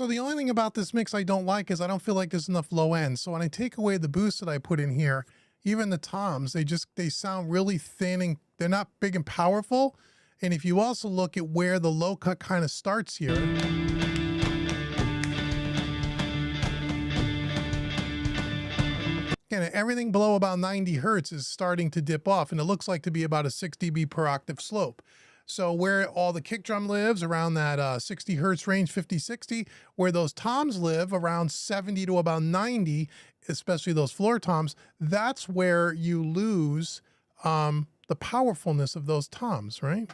So the only thing about this mix I don't like is I don't feel like there's enough low end. So when I take away the boost that I put in here, even the toms, they sound really thin and they're not big and powerful. And if you also look at where the low cut kind of starts here, again, everything below about 90 hertz is starting to dip off, and it looks like to be about a 6 dB per octave slope. So where all the kick drum lives, around that 60 hertz range, 50, 60, where those toms live, around 70 to about 90, especially those floor toms, that's where you lose the powerfulness of those toms, right?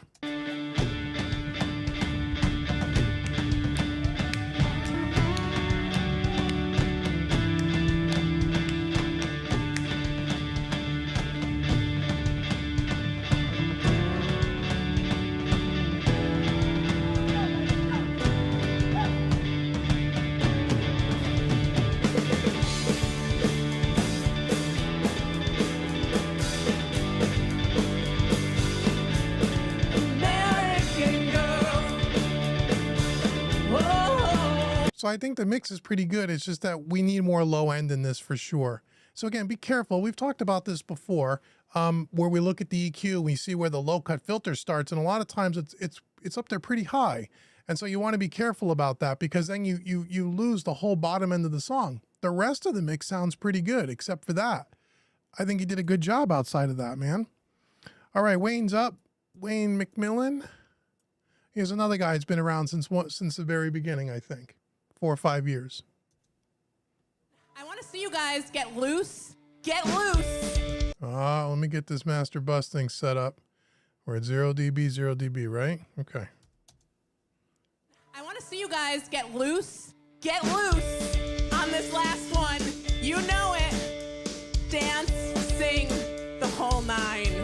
So I think the mix is pretty good. It's just that we need more low end in this for sure. So again, be careful. We've talked about this before, where we look at the EQ, we see where the low cut filter starts, and a lot of times it's up there pretty high. And so you want to be careful about that, because then you lose the whole bottom end of the song. The rest of the mix sounds pretty good, except for that. I think he did a good job outside of that, man. All right, Wayne's up. Wayne McMillan. Here's another guy who's been around since the very beginning, I think. 4 or 5 years. I want to see you guys get loose. Get loose. Let me get this master bus thing set up. We're at 0 dB, 0 dB, right? Okay. I want to see you guys get loose. Get loose on this last one. You know it. Dance, sing, the whole nine.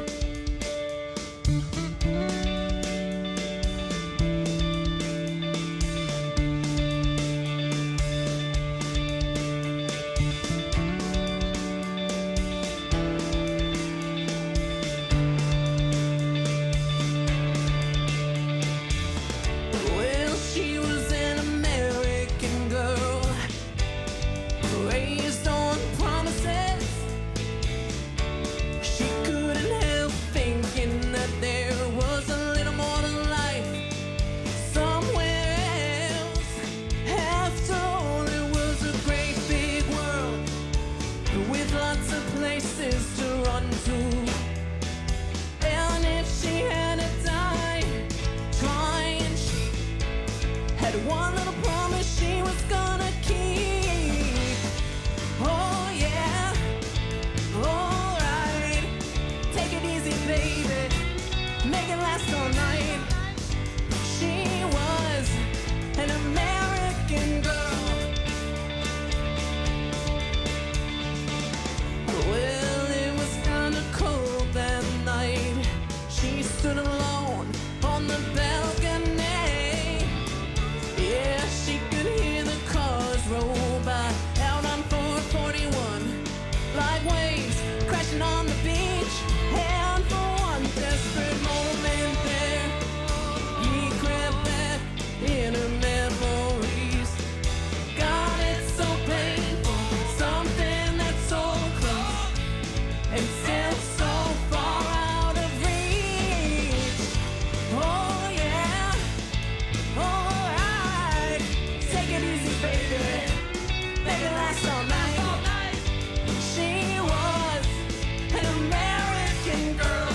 One little promise she was gonna keep. Oh yeah, alright. Take it easy, baby. Make it last all night. She was an American girl. Well, it was kinda cold that night. She stood alone on the balcony. Yeah, she could hear the cars roll by out on 441, like waves crashing on the beach. And for one desperate moment there, he crept back in her memories. God, it's so painful, something that's so close and still so far out of reach. Oh yeah, alright. Take it easy, baby. Make it last all night. She was an American girl.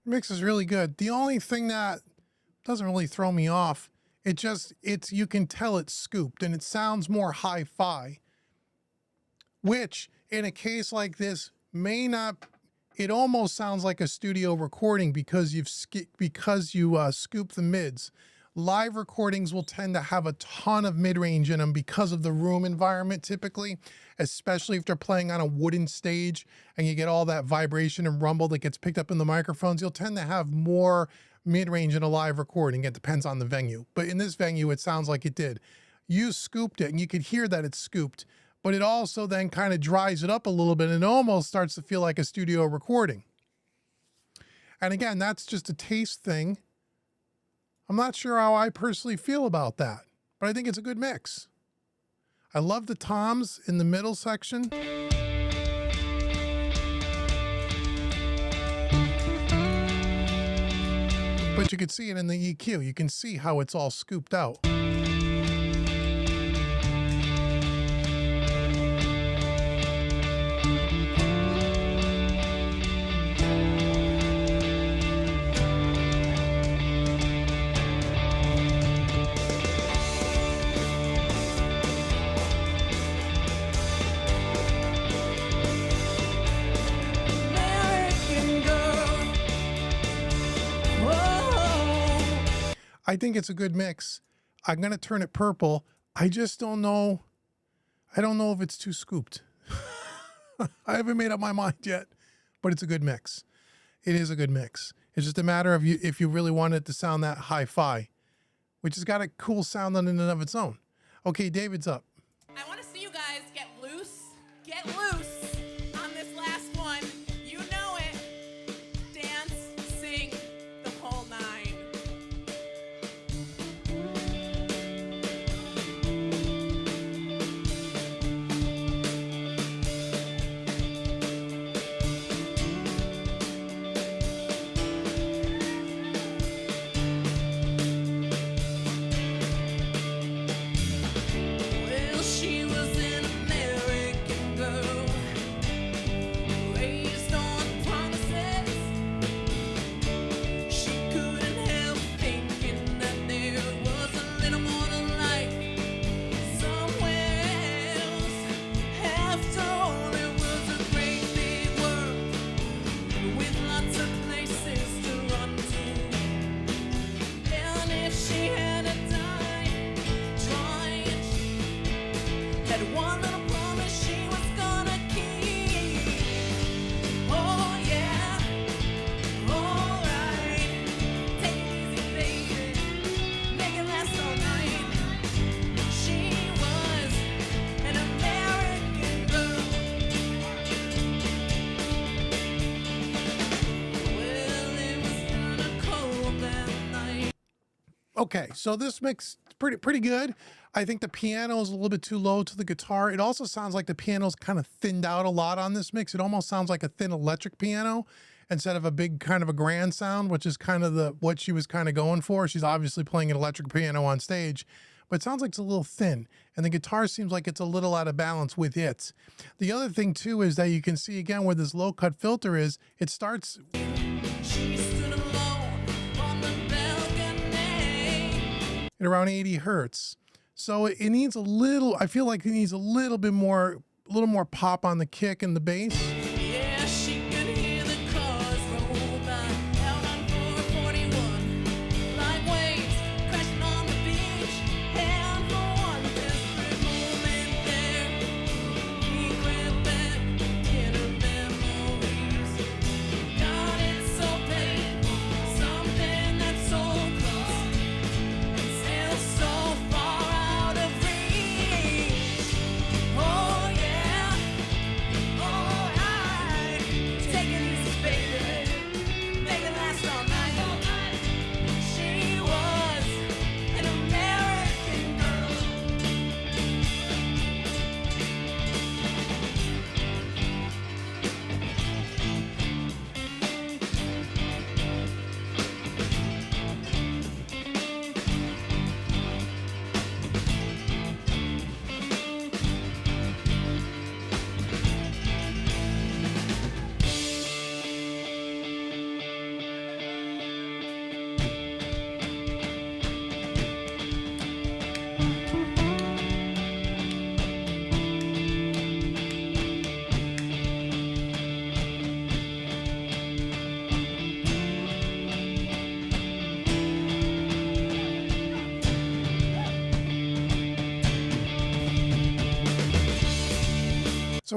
Mix is really good. The only thing that doesn't really throw me off, You can tell it's scooped and it sounds more hi-fi, which in a case like this it almost sounds like a studio recording because you scoop the mids. Live recordings will tend to have a ton of mid-range in them because of the room environment typically, especially if they're playing on a wooden stage and you get all that vibration and rumble that gets picked up in the microphones. You'll tend to have more mid-range in a live recording. It depends on the venue. But in this venue, it sounds like it did. You scooped it and you could hear that it's scooped, but it also then kind of dries it up a little bit and it almost starts to feel like a studio recording. And again, that's just a taste thing. I'm not sure how I personally feel about that, but I think it's a good mix. I love the toms in the middle section. But you can see it in the EQ. You can see how it's all scooped out. I think it's a good mix. I'm going to turn it purple. I just don't know. I don't know if it's too scooped. I haven't made up my mind yet, but it's a good mix. It is a good mix. It's just a matter of if you really want it to sound that hi-fi, which has got a cool sound in and of its own. Okay, David's up. I want to see you guys get loose on this last one. You know it. Dance, sing, the whole nine. Well, she was an American girl, raised on promises. She couldn't help thinking that there was a little more to life somewhere else. After all, it was a great big world with lots of places to run to. And if she had a time trying, she had one little promise she was gonna keep. Oh yeah, alright. Take it easy, baby. Make it last all night. She was an American girl. Well, it was kinda cold that night. Okay, so this mix pretty good. I think the piano is a little bit too low to the guitar. It also sounds like the piano's kind of thinned out a lot on this mix. It almost sounds like a thin electric piano instead of a big kind of a grand sound, which is kind of what she was kind of going for. She's obviously playing an electric piano on stage, but it sounds like it's a little thin. And the guitar seems like it's a little out of balance with it. The other thing too is that you can see again where this low cut filter is, it starts She stood alone on the balcony. at around 80 hertz. So it needs a little, I feel like it needs a little more pop on the kick and the bass. Yeah, she could hear the cars roll by out on 441, like waves crashing on the beach. And for one desperate moment there, we went back in her memories. God, it's so painful, something that's so close and still so far out of reach. Oh yeah, oh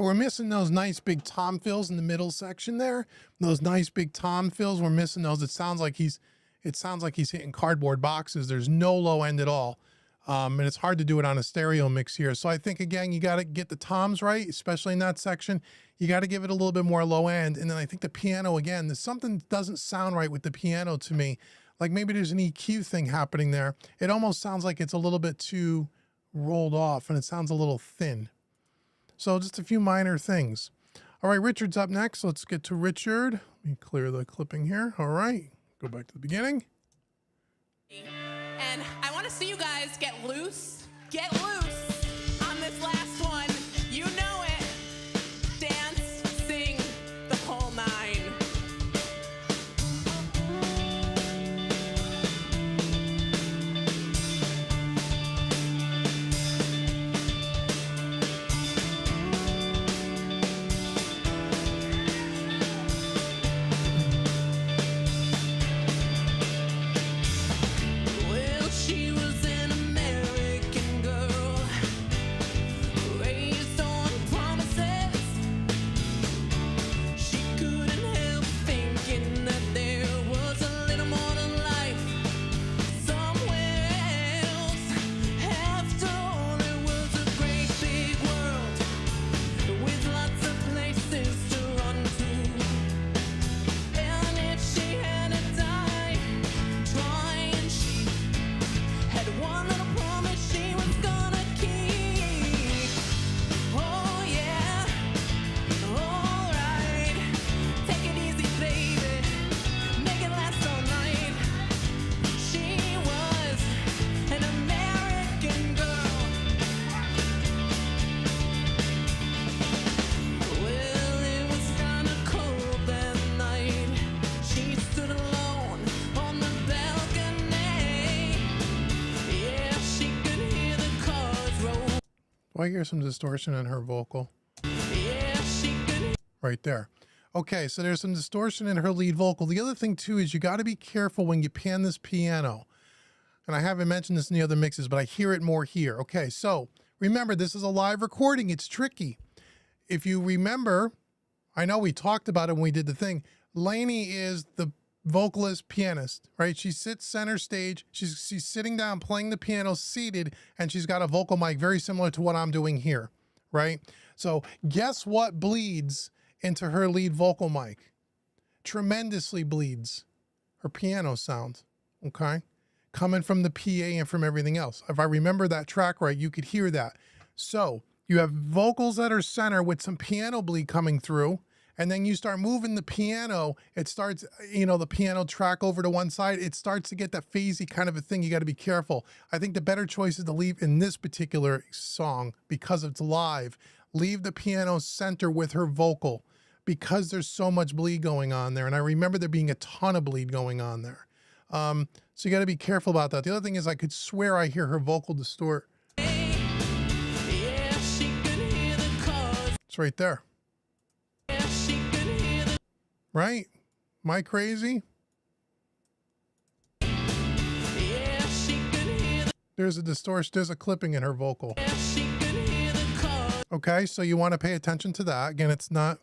So we're missing those nice big tom fills in the middle section there. Those nice big tom fills, we're missing those. It sounds like he's hitting cardboard boxes. There's no low end at all. And it's hard to do it on a stereo mix here. So I think, again, you got to get the toms right, especially in that section. You got to give it a little bit more low end. And then I think the piano, again, there's something that doesn't sound right with the piano to me. Like maybe there's an EQ thing happening there. It almost sounds like it's a little bit too rolled off and it sounds a little thin. So just a few minor things. All right, Richard's up next. Let's get to Richard. Let me clear the clipping here. All right, go back to the beginning. And I want to see you guys get loose on this last one. You know it. Dance, sing, the whole nine. Well, she was an American girl, raised on promises. She couldn't help thinking that there was a little more to life somewhere else. After all, it was a great big world with lots of places to run to. And if she had to die trying, she had one little promise she was gonna keep. Oh yeah, alright. Take it easy, baby. Make it last all night. She was an American girl. Well, it was kinda cold that night. She stood alone on the balcony. Yeah, she could hear the cars roll. Do I hear some distortion in her vocal? Yeah, she could. Right there. Okay, so there's some distortion in her lead vocal. The other thing, too, is you got to be careful when you pan this piano. And I haven't mentioned this in the other mixes, but I hear it more here. Okay, so remember, this is a live recording. It's tricky. If you remember, I know we talked about it when we did the thing. Lainey is the vocalist pianist, right? She sits center stage. She's sitting down playing the piano seated, and she's got a vocal mic very similar to what I'm doing here, right? So guess what bleeds into her lead vocal mic? Tremendously bleeds her piano sound, okay? Coming from the PA and from everything else. If I remember that track right, you could hear that. So you have vocals that are center with some piano bleed coming through, and then you start moving the piano. It starts, the piano track over to one side. It starts to get that phasey kind of a thing. You got to be careful. I think the better choice is to leave in this particular song, because it's live, leave the piano center with her vocal, because there's so much bleed going on there. And I remember there being a ton of bleed going on there. So you got to be careful about that. The other thing is I could swear I hear her vocal distort. Yeah, she could hear the cars. It's right there. Yeah, she could hear the. Right? Am I crazy? Yeah, she could hear the. There's a distortion. There's a clipping in her vocal. Yeah, she could hear the cars. Okay, so you want to pay attention to that. Again, it's not,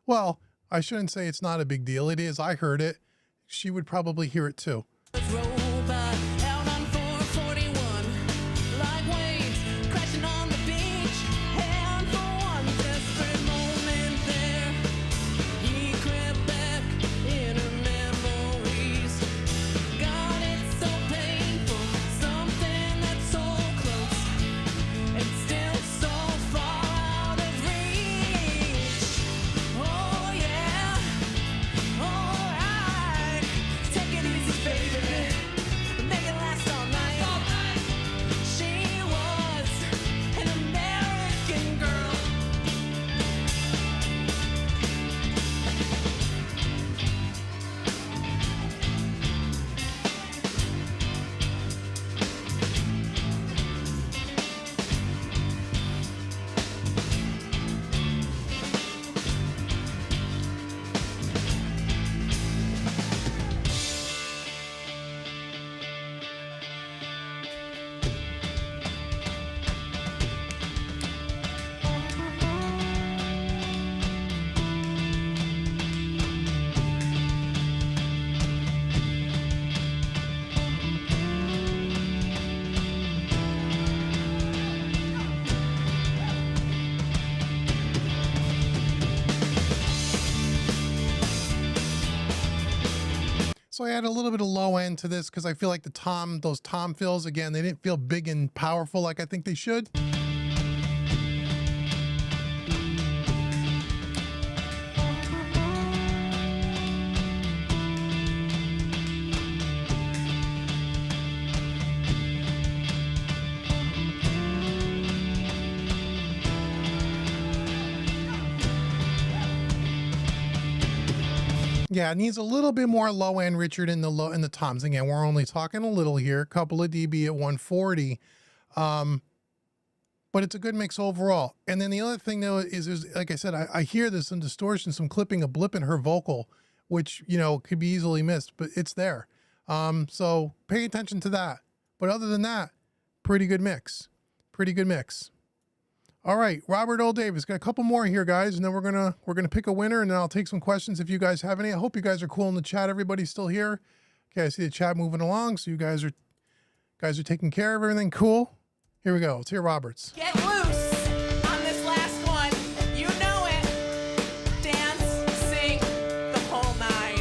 well, I shouldn't say it's not a big deal. It is. I heard it. She would probably hear it too. Roll by out on 441 like waves crashing on the beach. And for one desperate moment there, he crept back in her memories. God, it's so painful, something that's so close and still so far out of reach. Oh yeah, alright, take it easy, baby. So I had a little bit of low end to this because I feel like those tom fills, again, they didn't feel big and powerful like I think they should. Yeah, it needs a little bit more low end, Richard, in the toms. Again, we're only talking a little here, a couple of dB at 140, but it's a good mix overall. And then the other thing though is like I said, I hear there's some distortion, some clipping, a blip in her vocal, which could be easily missed, but it's there. So pay attention to that. But other than that, pretty good mix, pretty good mix. All right, Robert O. Davis, got a couple more here, guys, and then we're gonna pick a winner, and then I'll take some questions if you guys have any. I hope you guys are cool in the chat. Everybody's still here. Okay, I see the chat moving along, so you guys are taking care of everything. Cool. Here we go. Let's hear Robert's. Get loose on this last one. You know it. Dance, sing, the whole nine.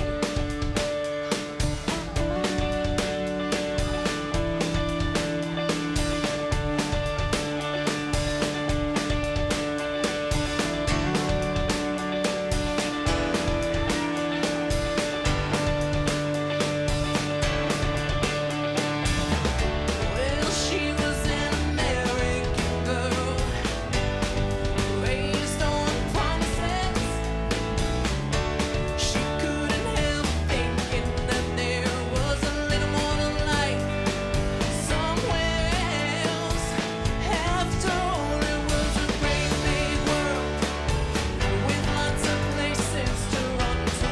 Well, she was an American girl, raised on promises. She couldn't help thinking that there was a little more to life somewhere else. After all, it was a great big world with lots of places to run to.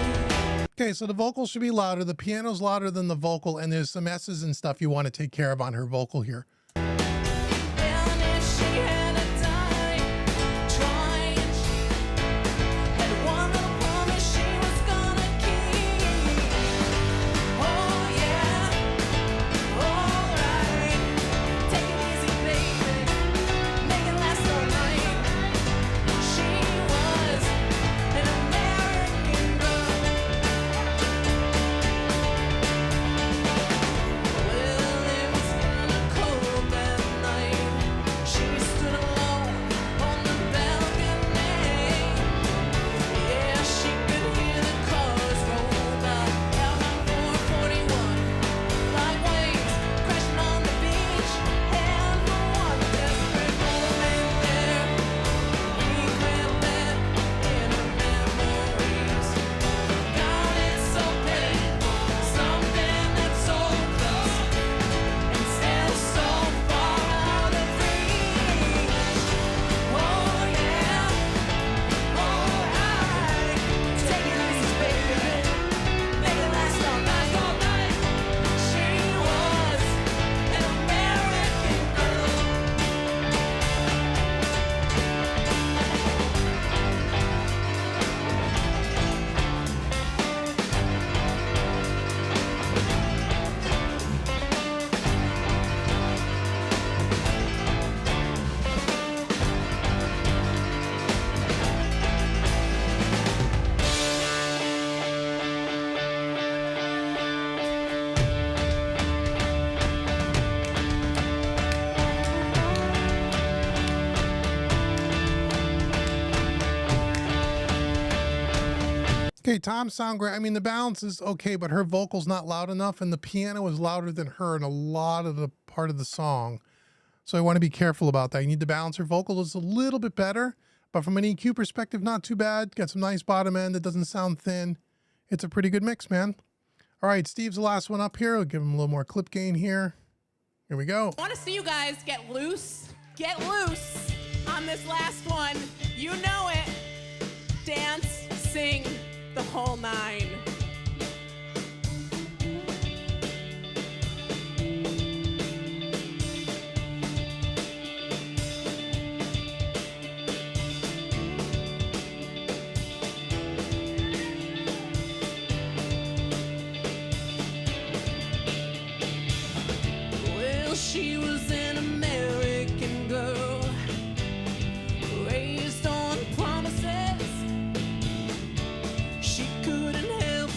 Okay, so the vocals should be louder. The piano's louder than the vocal, and there's some S's and stuff you want to take care of on her vocal here. And if she had a dime, trying, she had one little promise she was gonna keep. Oh yeah, alright. Take it easy, baby. Make it last all night. She was an American girl. Well, it was kinda cold that night. She stood alone on the balcony. Yeah, she could hear the cars roll by out on 441, like waves crashing on the beach. And for one desperate moment there, we grabbed that in her memories. God, it's so painful, something that's so close and still so far out of reach. Oh yeah, alright. Take it easy, baby. Make it last all night, all night. She was an American girl. Okay, toms sound great. I mean, the balance is okay, but her vocal's not loud enough, and the piano is louder than her in a lot of the part of the song. So I want to be careful about that. You need to balance her vocal just a little bit better, but from an EQ perspective, not too bad. Got some nice bottom end. It doesn't sound thin. It's a pretty good mix, man. All right, Steve's the last one up here. I'll give him a little more clip gain here. Here we go. I want to see you guys get loose on this last one. You know it. Dance, sing, the whole nine. Well, she was an American girl, raised on promises. She couldn't help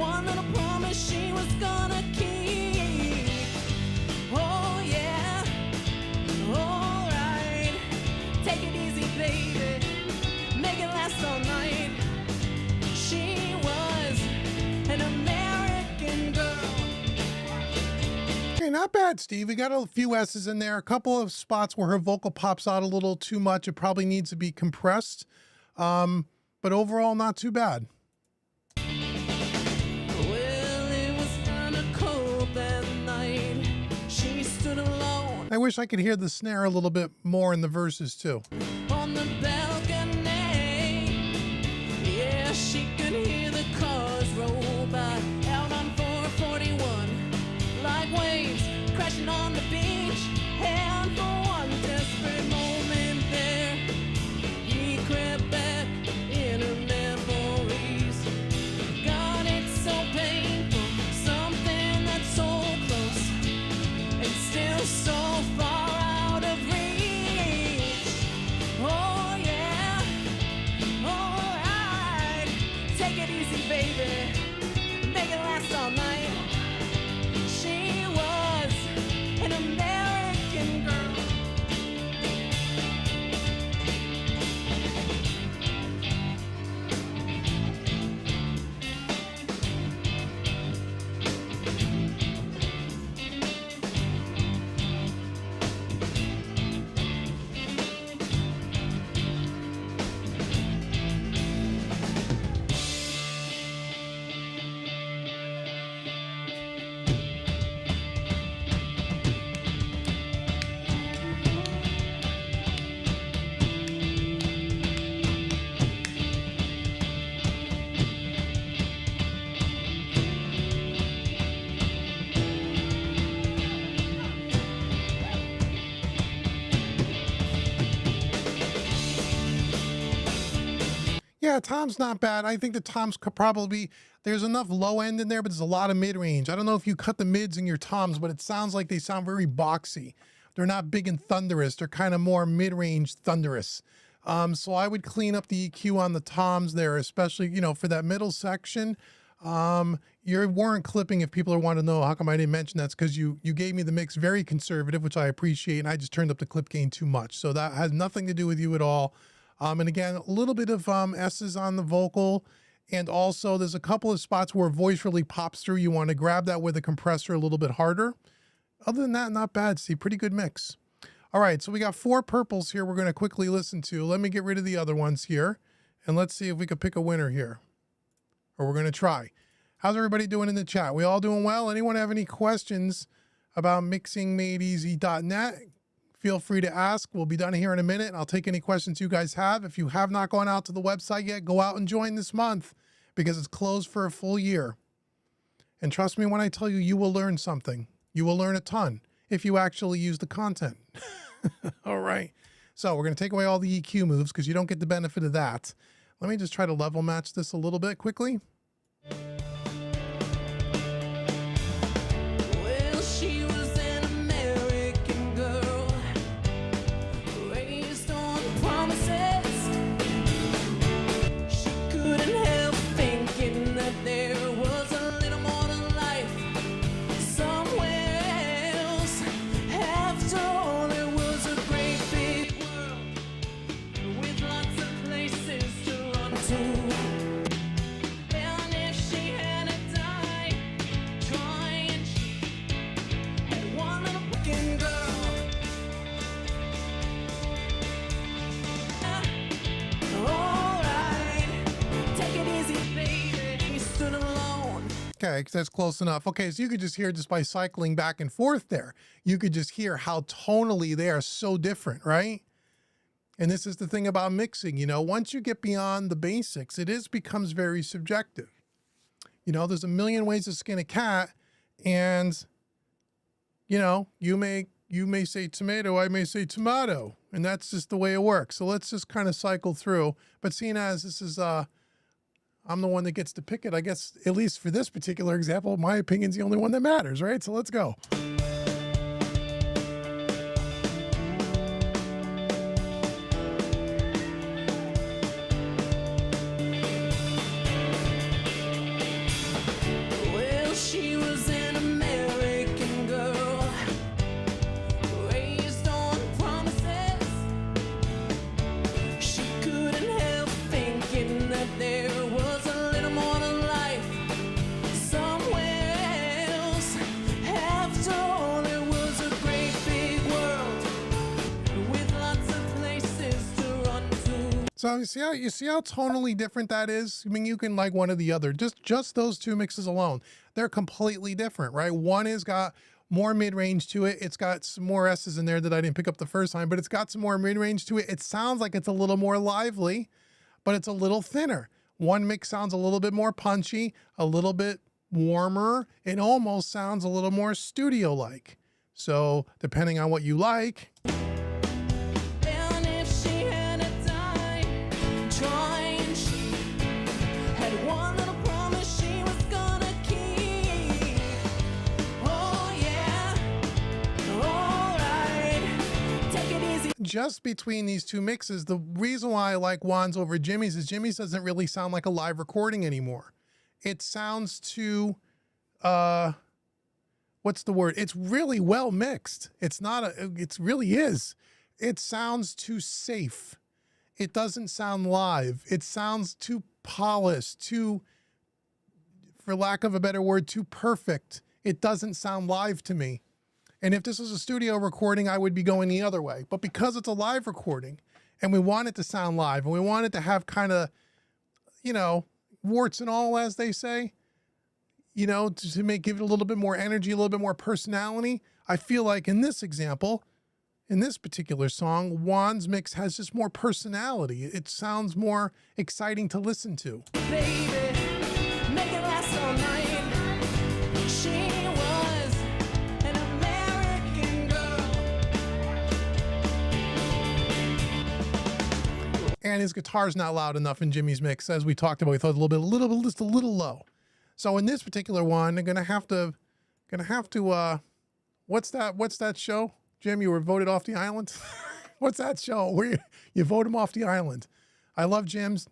one little promise she was gonna keep. Oh yeah, alright. Take it easy, baby. Make it last all night. She was an American girl. Okay, not bad, Steve. We got a few S's in there. A couple of spots where her vocal pops out a little too much. It probably needs to be compressed. But overall, not too bad. Well, it was kinda cold that night. She stood alone I wish I could hear the snare a little bit more in the verses too. on the balcony. Yeah, she could hear the cars roll by out on 441 like waves crashing on the beach. And for one desperate moment there, he crept back in her memories. God, it's so painful, something that's so close and still so far out of reach. Oh yeah, alright. Take it easy, baby. Make it last all night. She was an American girl. Yeah, tom's not bad. I think the toms could probably, there's enough low end in there, but there's a lot of mid range. I don't know if you cut the mids in your toms, but it sounds like they sound very boxy. They're not big and thunderous. They're kind of more mid range thunderous. So I would clean up the EQ on the toms there, especially, you know, for that middle section. You weren't clipping, if people are wanting to know how come I didn't mention that's because you gave me the mix very conservative, which I appreciate, and I just turned up the clip gain too much. So that has nothing to do with you at all. And again, a little bit of S's on the vocal. And also there's a couple of spots where voice really pops through. You want to grab that with a compressor a little bit harder. Other than that, not bad. See, pretty good mix. All right, so we got 4 purples here we're going to quickly listen to. Let me get rid of the other ones here. And let's see if we could pick a winner here. Or we're going to try. How's everybody doing in the chat? We all doing well? Anyone have any questions about mixingmadeeasy.net? Feel free to ask. We'll be done here in a minute, and I'll take any questions you guys have. If you have not gone out to the website yet, go out and join this month because it's closed for a full year. And trust me when I tell you, you will learn something. You will learn a ton if you actually use the content. All right. So we're going to take away all the EQ moves because you don't get the benefit of that. Let me just try to level match this a little bit quickly. Well, she was an American girl, raised on promises. She couldn't help thinking that there was a little more to life somewhere else. After all, it was a great big world with lots of places to run to. And if she had to die trying, she had one little fucking girl. Alright, take it easy, baby. He stood alone. Okay, that's close enough. Okay, so you could just hear just by cycling back and forth there, you could just hear how tonally they are so different, right? And this is the thing about mixing, you know, once you get beyond the basics, becomes very subjective. You know, there's a million ways to skin a cat, and you know, you may say tomato, I may say tomato, and that's just the way it works. So let's just kind of cycle through. But seeing as this is I'm the one that gets to pick it, I guess, at least for this particular example, my opinion's the only one that matters, right? So let's go. So you see how tonally different that is? I mean, you can like one or the other. Just those two mixes alone, they're completely different, right? One has got more mid-range to it. It's got some more S's in there that I didn't pick up the first time, but it's got some more mid-range to it. It sounds like it's a little more lively, but it's a little thinner. One mix sounds a little bit more punchy, a little bit warmer. It almost sounds a little more studio-like. So depending on what you like. And if she had a die trying, she had one little promise she was gonna keep. Oh yeah, alright, take it easy. Just between these two mixes, the reason why I like Juan's over Jimmy's is Jimmy's doesn't really sound like a live recording anymore. It sounds too, what's the word? It's really well mixed. It's not it really is. It sounds too safe. It doesn't sound live. It sounds too polished, too, for lack of a better word, too perfect. It doesn't sound live to me. And if this was a studio recording, I would be going the other way. But because it's a live recording and we want it to sound live and we want it to have kind of, you know, warts and all, as they say, you know, to give it a little bit more energy, a little bit more personality. I feel like in this example, in this particular song, Juan's mix has just more personality. It sounds more exciting to listen to. Baby, make it last all night. She was an American girl. And his guitar's not loud enough in Jimmy's mix, as we talked about. We thought just a little low. So in this particular one, I'm gonna have to, what's that show? Jim, you were voted off the island. What's that show where you vote him off the island? I love James.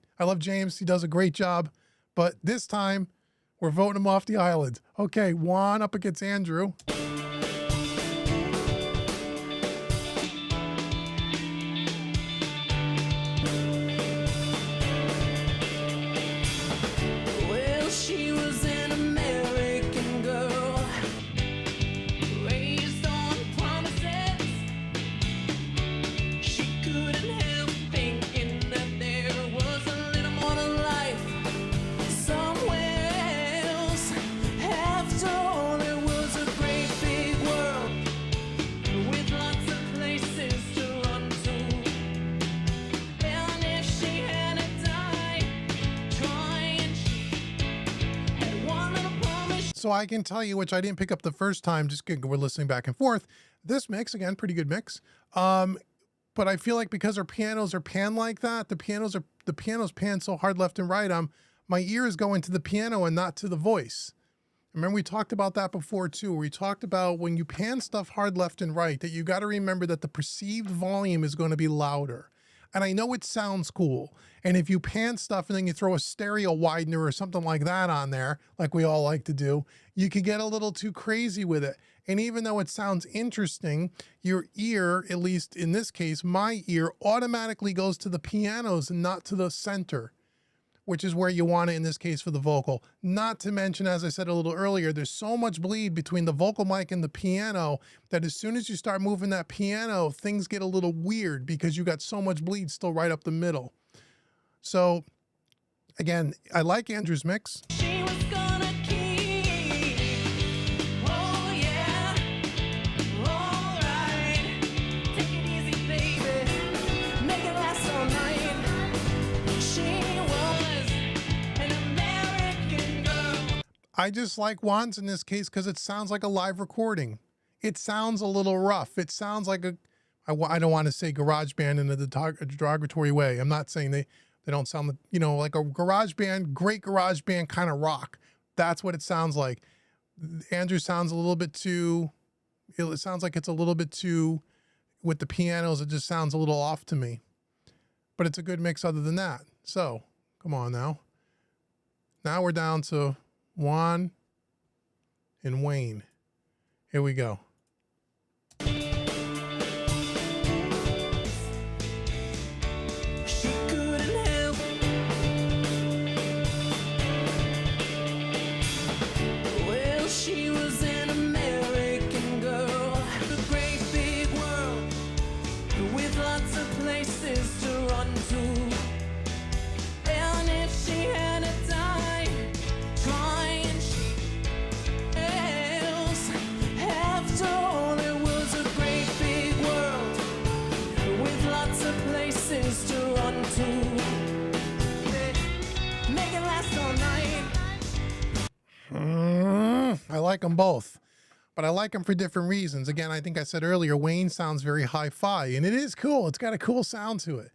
He does a great job, but this time we're voting him off the island. Okay, Juan up against Andrew. Well, she was an American girl, raised on promises. She couldn't help thinking that there was a little more to life somewhere else. After all, it was a great big world with lots of places to run to. And if she had a die trying, she had one little promise. So I can tell you, which I didn't pick up the first time, just we're listening back and forth. This mix, again, pretty good mix. But I feel like because our pianos are pan like that, the pianos pan so hard left and right, my ear is going to the piano and not to the voice. Remember we talked about that before too. We talked about when you pan stuff hard left and right, that you got to remember that the perceived volume is going to be louder. And I know it sounds cool. And if you pan stuff and then you throw a stereo widener or something like that on there, like we all like to do, you could get a little too crazy with it. And even though it sounds interesting, your ear, at least in this case, my ear automatically goes to the pianos and not to the center, which is where you want it in this case for the vocal. Not to mention, as I said a little earlier, there's so much bleed between the vocal mic and the piano that as soon as you start moving that piano, things get a little weird because you got so much bleed still right up the middle. So again, I like Andrew's mix. She was gonna keep. Oh yeah, alright. Take it easy, baby. Make it last all night. She was an American girl. I just like Juan's in this case because it sounds like a live recording. It sounds a little rough. It sounds like I don't want to say garage band in a derogatory way. I'm not saying they don't sound, you know, like a garage band, great garage band kind of rock. That's what it sounds like. Andrew sounds a little bit too, it sounds like it's a little bit too, with the pianos, it just sounds a little off to me. But it's a good mix other than that. So, come on now. Now we're down to Juan and Wayne. Here we go. She couldn't help. Well, she was an American girl, a great big world with lots of places to run to. one, two. Make it last all night. I like them both, but I like them for different reasons. Again, I think I said earlier, Wayne sounds very hi-fi, and it is cool. It's got a cool sound to it.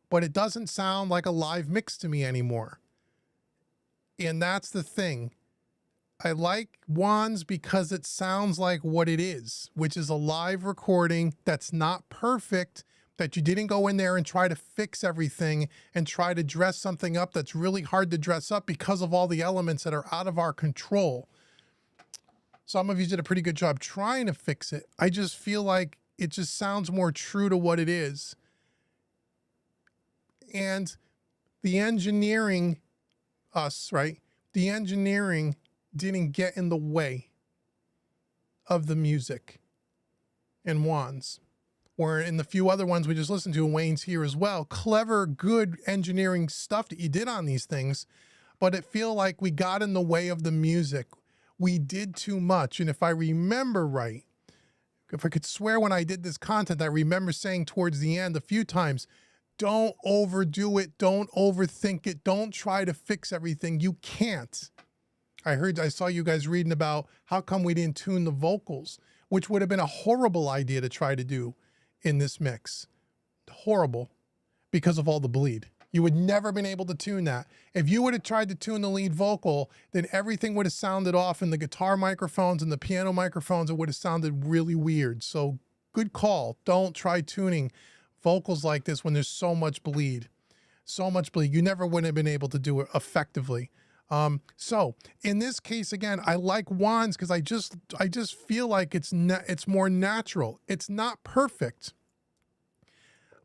But it doesn't sound like a live mix to me anymore. And that's the thing. I like Juan's because it sounds like what it is, which is a live recording that's not perfect, that you didn't go in there and try to fix everything and try to dress something up that's really hard to dress up because of all the elements that are out of our control. Some of you did a pretty good job trying to fix it. I just feel like it just sounds more true to what it is. And the engineering, right? The engineering didn't get in the way of the music in Juan's. Or in the few other ones we just listened to, Wayne's here as well. Clever, good engineering stuff that you did on these things, but it feel like we got in the way of the music. We did too much. And if I remember right, if I could swear when I did this content, I remember saying towards the end a few times, don't overdo it. Don't overthink it. Don't try to fix everything. You can't. I saw you guys reading about how come we didn't tune the vocals, which would have been a horrible idea to try to do in this mix. Horrible, because of all the bleed. You would never been able to tune that. If you would have tried to tune the lead vocal, then everything would have sounded off in the guitar microphones and the piano microphones. It would have sounded really weird. So good call. Don't try tuning vocals like this when there's so much bleed. So much bleed. You never would have been able to do it effectively. So in this case, again, I like Juan's because I just feel like it's more natural. It's not perfect,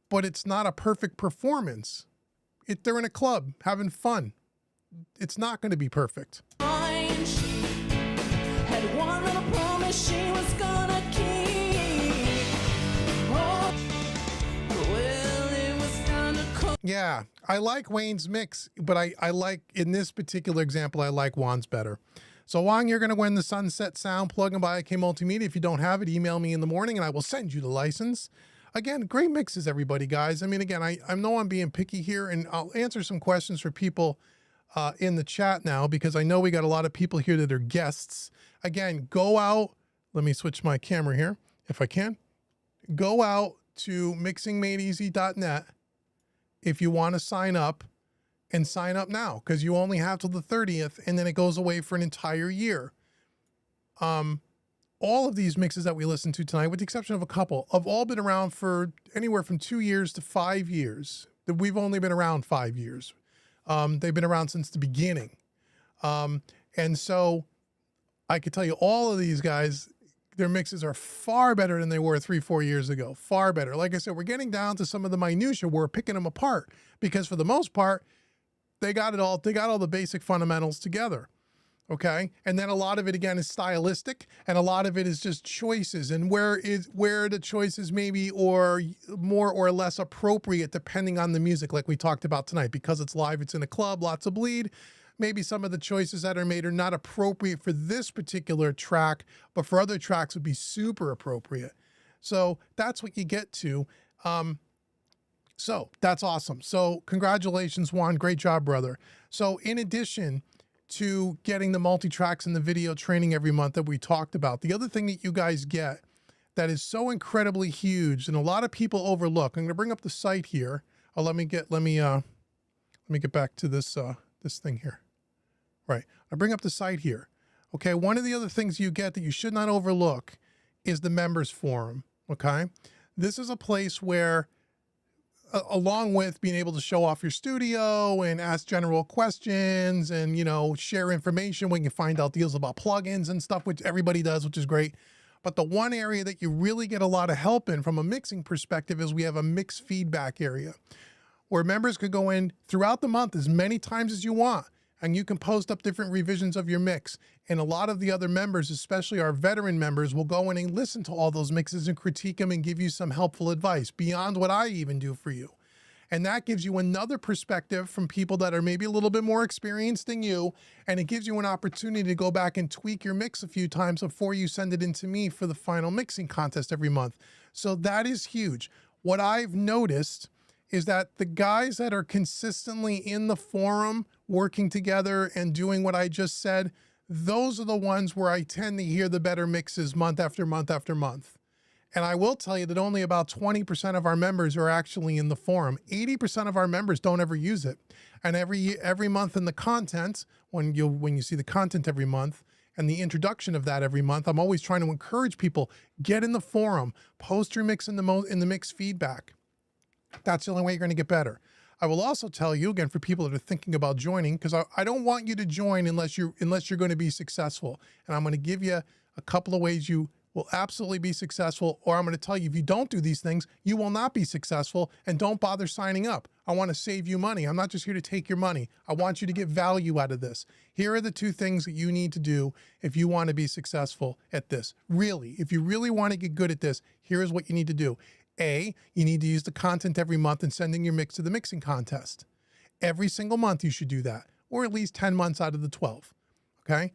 but it's not a perfect performance. They're in a club having fun. It's not going to be perfect. Mine, she had one little promise she was gonna keep. Oh, well, it was kinda cold. Yeah, I like Wayne's mix, but I like, in this particular example, I like Juan's better. So Juan, you're going to win the Sunset Sound plug-in by IK Multimedia. If you don't have it, email me in the morning and I will send you the license. Again, great mixes, everybody, guys. I mean, again, I know I'm being picky here, and I'll answer some questions for people in the chat now, because I know we got a lot of people here that are guests. Again, go out. Let me switch my camera here, if I can. Go out to mixingmadeeasy.net if you want to sign up, and sign up now, because you only have till the 30th, and then it goes away for an entire year. All of these mixes that we listened to tonight, with the exception of a couple, have all been around for anywhere from 2 years to 5 years. We've only been around 5 years. They've been around since the beginning. And so I could tell you all of these guys, their mixes are far better than they were 3-4 years ago. Far better. Like I said, we're getting down to some of the minutia. We're picking them apart because for the most part, they got it all. They got all the basic fundamentals together. Okay. And then a lot of it, again, is stylistic, and a lot of it is just choices, and where the choices maybe or more or less appropriate depending on the music, like we talked about tonight. Because it's live, it's in a club, lots of bleed. Maybe some of the choices that are made are not appropriate for this particular track, but for other tracks would be super appropriate. So that's what you get to. So that's awesome. So congratulations, Juan. Great job, brother. So in addition to getting the multi-tracks and the video training every month that we talked about, the other thing that you guys get that is so incredibly huge and a lot of people overlook. I'm going to bring up the site here. Let me get back to this this thing here. Right. I bring up the site here. Okay. One of the other things you get that you should not overlook is the members forum. Okay. This is a place where, along with being able to show off your studio and ask general questions and, you know, share information, we can find out deals about plugins and stuff, which everybody does, which is great. But the one area that you really get a lot of help in from a mixing perspective is we have a mix feedback area where members could go in throughout the month as many times as you want, and you can post up different revisions of your mix. And a lot of the other members, especially our veteran members, will go in and listen to all those mixes and critique them and give you some helpful advice beyond what I even do for you. And that gives you another perspective from people that are maybe a little bit more experienced than you. And it gives you an opportunity to go back and tweak your mix a few times before you send it in to me for the final mixing contest every month. So that is huge. What I've noticed is that the guys that are consistently in the forum working together and doing what I just said, those are the ones where I tend to hear the better mixes month after month after month. And I will tell you that only about 20% of our members are actually in the forum. 80% of our members don't ever use it. And every month in the content, when you see the content every month and the introduction of that every month, I'm always trying to encourage people, get in the forum, post your mix in the mix feedback. That's the only way you're going to get better. I will also tell you, again, for people that are thinking about joining, because I don't want you to join unless you're going to be successful. And I'm going to give you a couple of ways you will absolutely be successful, or I'm going to tell you, if you don't do these things, you will not be successful, and don't bother signing up. I want to save you money. I'm not just here to take your money. I want you to get value out of this. Here are the two things that you need to do if you want to be successful at this. Really, if you really want to get good at this, here's what you need to do. A, you need to use the content every month and sending your mix to the mixing contest. Every single month you should do that, or at least 10 months out of the 12, okay?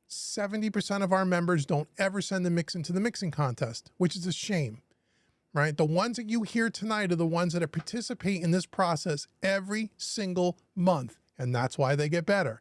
70% of our members don't ever send the mix into the mixing contest, which is a shame, right? The ones that you hear tonight are the ones that participate in this process every single month, and that's why they get better.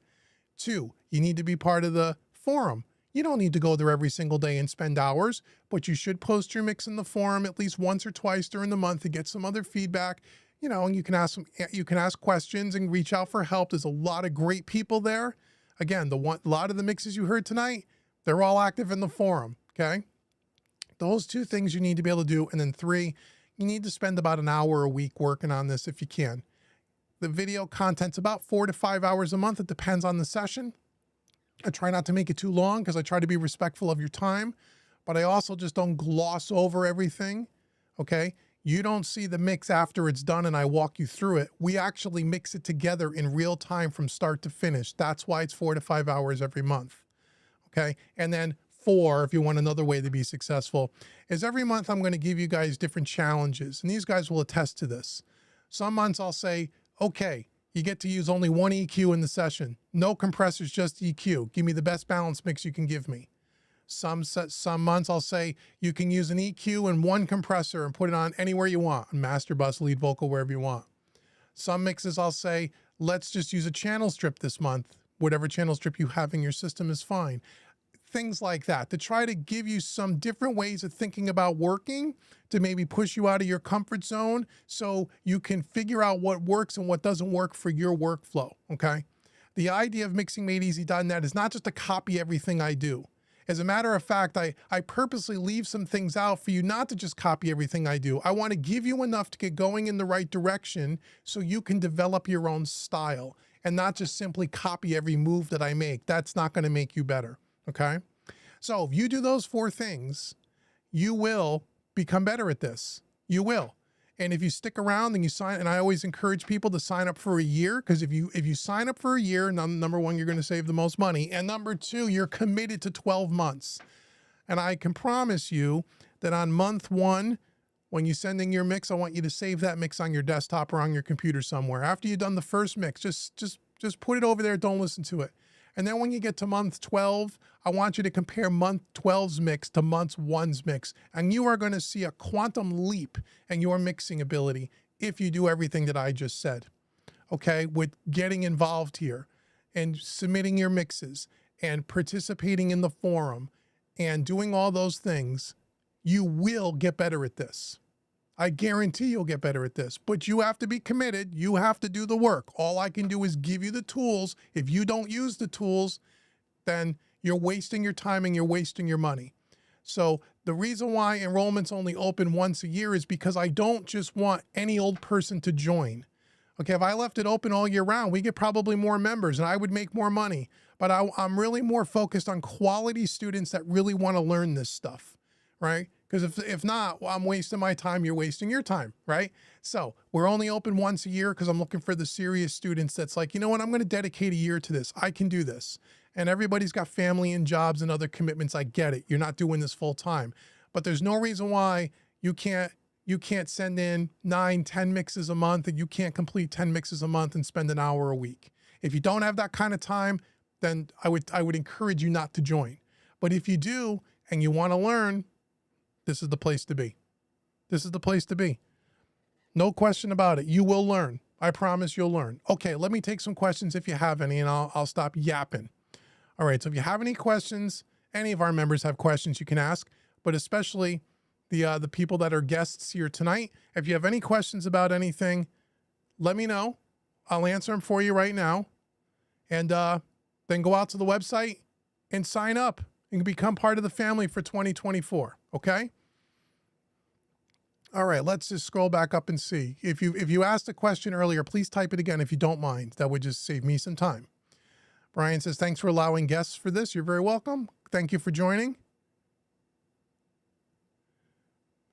2, you need to be part of the forum. You don't need to go there every single day and spend hours, but you should post your mix in the forum at least once or twice during the month to get some other feedback. You know, and you can ask questions and reach out for help. There's a lot of great people there. Again, a lot of the mixes you heard tonight, they're all active in the forum, okay? Those 2 things you need to be able to do. And then 3, you need to spend about an hour a week working on this if you can. The video content's about 4 to 5 hours a month. It depends on the session. I try not to make it too long because I try to be respectful of your time, but I also just don't gloss over everything, okay? You don't see the mix after it's done and I walk you through it. We actually mix it together in real time from start to finish. That's why it's 4 to 5 hours every month, okay? And then 4, if you want another way to be successful, is every month I'm going to give you guys different challenges, and these guys will attest to this. Some months I'll say, okay, you get to use only 1 EQ in the session. No compressors, just EQ. Give me the best balance mix you can give me. Some months I'll say you can use an EQ and 1 compressor and put it on anywhere you want, master bus, lead vocal, wherever you want. Some mixes I'll say, let's just use a channel strip this month. Whatever channel strip you have in your system is fine. Things like that, to try to give you some different ways of thinking about working, to maybe push you out of your comfort zone so you can figure out what works and what doesn't work for your workflow, okay? The idea of MixingMadeEasy.net is not just to copy everything I do. As a matter of fact, I purposely leave some things out for you not to just copy everything I do. I want to give you enough to get going in the right direction so you can develop your own style and not just simply copy every move that I make. That's not going to make you better. Okay. So if you do those 4 things, you will become better at this. You will. And if you stick around and you sign, and I always encourage people to sign up for a year, because if you sign up for a year, number 1, you're going to save the most money. And number 2, you're committed to 12 months. And I can promise you that on month 1, when you send in your mix, I want you to save that mix on your desktop or on your computer somewhere. After you've done the first mix, just put it over there. Don't listen to it. And then when you get to month 12, I want you to compare month 12's mix to month 1's mix. And you are going to see a quantum leap in your mixing ability if you do everything that I just said, okay? With getting involved here and submitting your mixes and participating in the forum and doing all those things, you will get better at this. I guarantee you'll get better at this, but you have to be committed. You have to do the work. All I can do is give you the tools. If you don't use the tools, then you're wasting your time and you're wasting your money. So the reason why enrollment's only open once a year is because I don't just want any old person to join. Okay, if I left it open all year round, we get probably more members and I would make more money. But I'm really more focused on quality students that really want to learn this stuff, right? Because if not, well, I'm wasting my time, you're wasting your time, right? So we're only open once a year because I'm looking for the serious students that's like, you know what, I'm going to dedicate a year to this. I can do this. And everybody's got family and jobs and other commitments. I get it. You're not doing this full time. But there's no reason why you can't send in 9, 10 mixes a month and you can't complete 10 mixes a month and spend an hour a week. If you don't have that kind of time, then I would encourage you not to join. But if you do and you want to learn, this is the place to be. This is the place to be. No question about it. You will learn. I promise you'll learn. Okay, let me take some questions if you have any, and I'll stop yapping. All right, so if you have any questions, any of our members have questions you can ask, but especially the people that are guests here tonight. If you have any questions about anything, let me know. I'll answer them for you right now. And then go out to the website and sign up and become part of the family for 2024, okay? All right, let's just scroll back up and see. If you asked a question earlier, please type it again if you don't mind. That would just save me some time. Brian says, thanks for allowing guests for this. You're very welcome. Thank you for joining.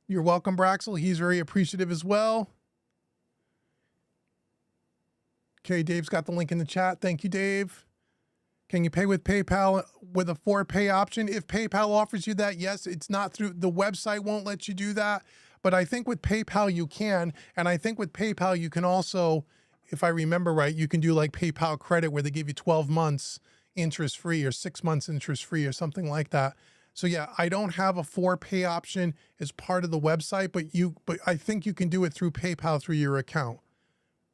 You're welcome, Braxel. He's very appreciative as well. Okay, Dave's got the link in the chat. Thank you, Dave. Can you pay with PayPal with a 4-pay option? If PayPal offers you that, yes. It's not through, the website won't let you do that. But I think with PayPal you can. And I think with PayPal you can also, if I remember right, you can do like PayPal credit where they give you 12 months interest free or 6 months interest free or something like that. So yeah, I don't have a 4-pay option as part of the website, but I think you can do it through PayPal through your account.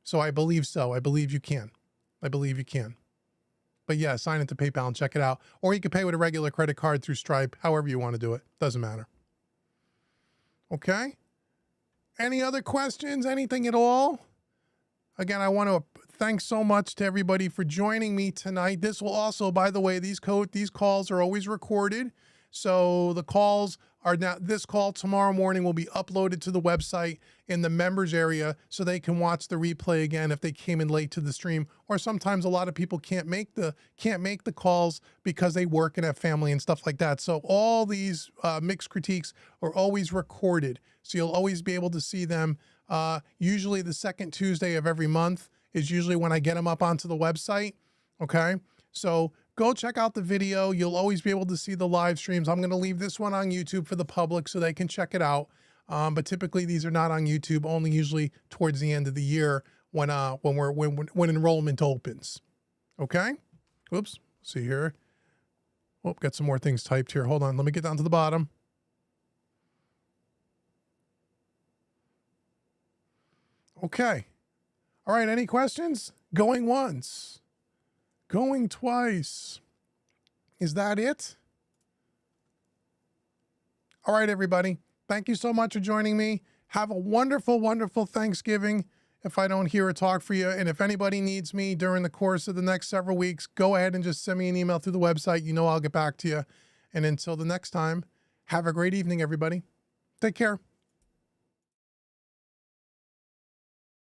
So I believe so. I believe you can. I believe you can. But yeah, sign into PayPal and check it out. Or you can pay with a regular credit card through Stripe, however you want to do it. Doesn't matter. Okay. Any other questions? Anything at all? Again, I want to thank so much to everybody for joining me tonight. This will also, by the way, these calls are always recorded. So the calls are now, this call tomorrow morning will be uploaded to the website in the members area so they can watch the replay again if they came in late to the stream. Or sometimes a lot of people can't make the calls because they work and have family and stuff like that. So all these mixed critiques are always recorded. So you'll always be able to see them. Usually the second Tuesday of every month is usually when I get them up onto the website. Okay. So go check out the video. You'll always be able to see the live streams. I'm going to leave this one on YouTube for the public so they can check it out. But typically these are not on YouTube, only usually towards the end of the year when enrollment opens. Okay. Oops. See here. Oh, got some more things typed here. Hold on. Let me get down to the bottom. Okay. All right. Any questions? Going once. Going twice. Is that it? All right, everybody. Thank you so much for joining me. Have a wonderful, wonderful Thanksgiving if I don't hear or talk for you. And if anybody needs me during the course of the next several weeks, go ahead and just send me an email through the website. You know I'll get back to you. And until the next time, have a great evening, everybody. Take care.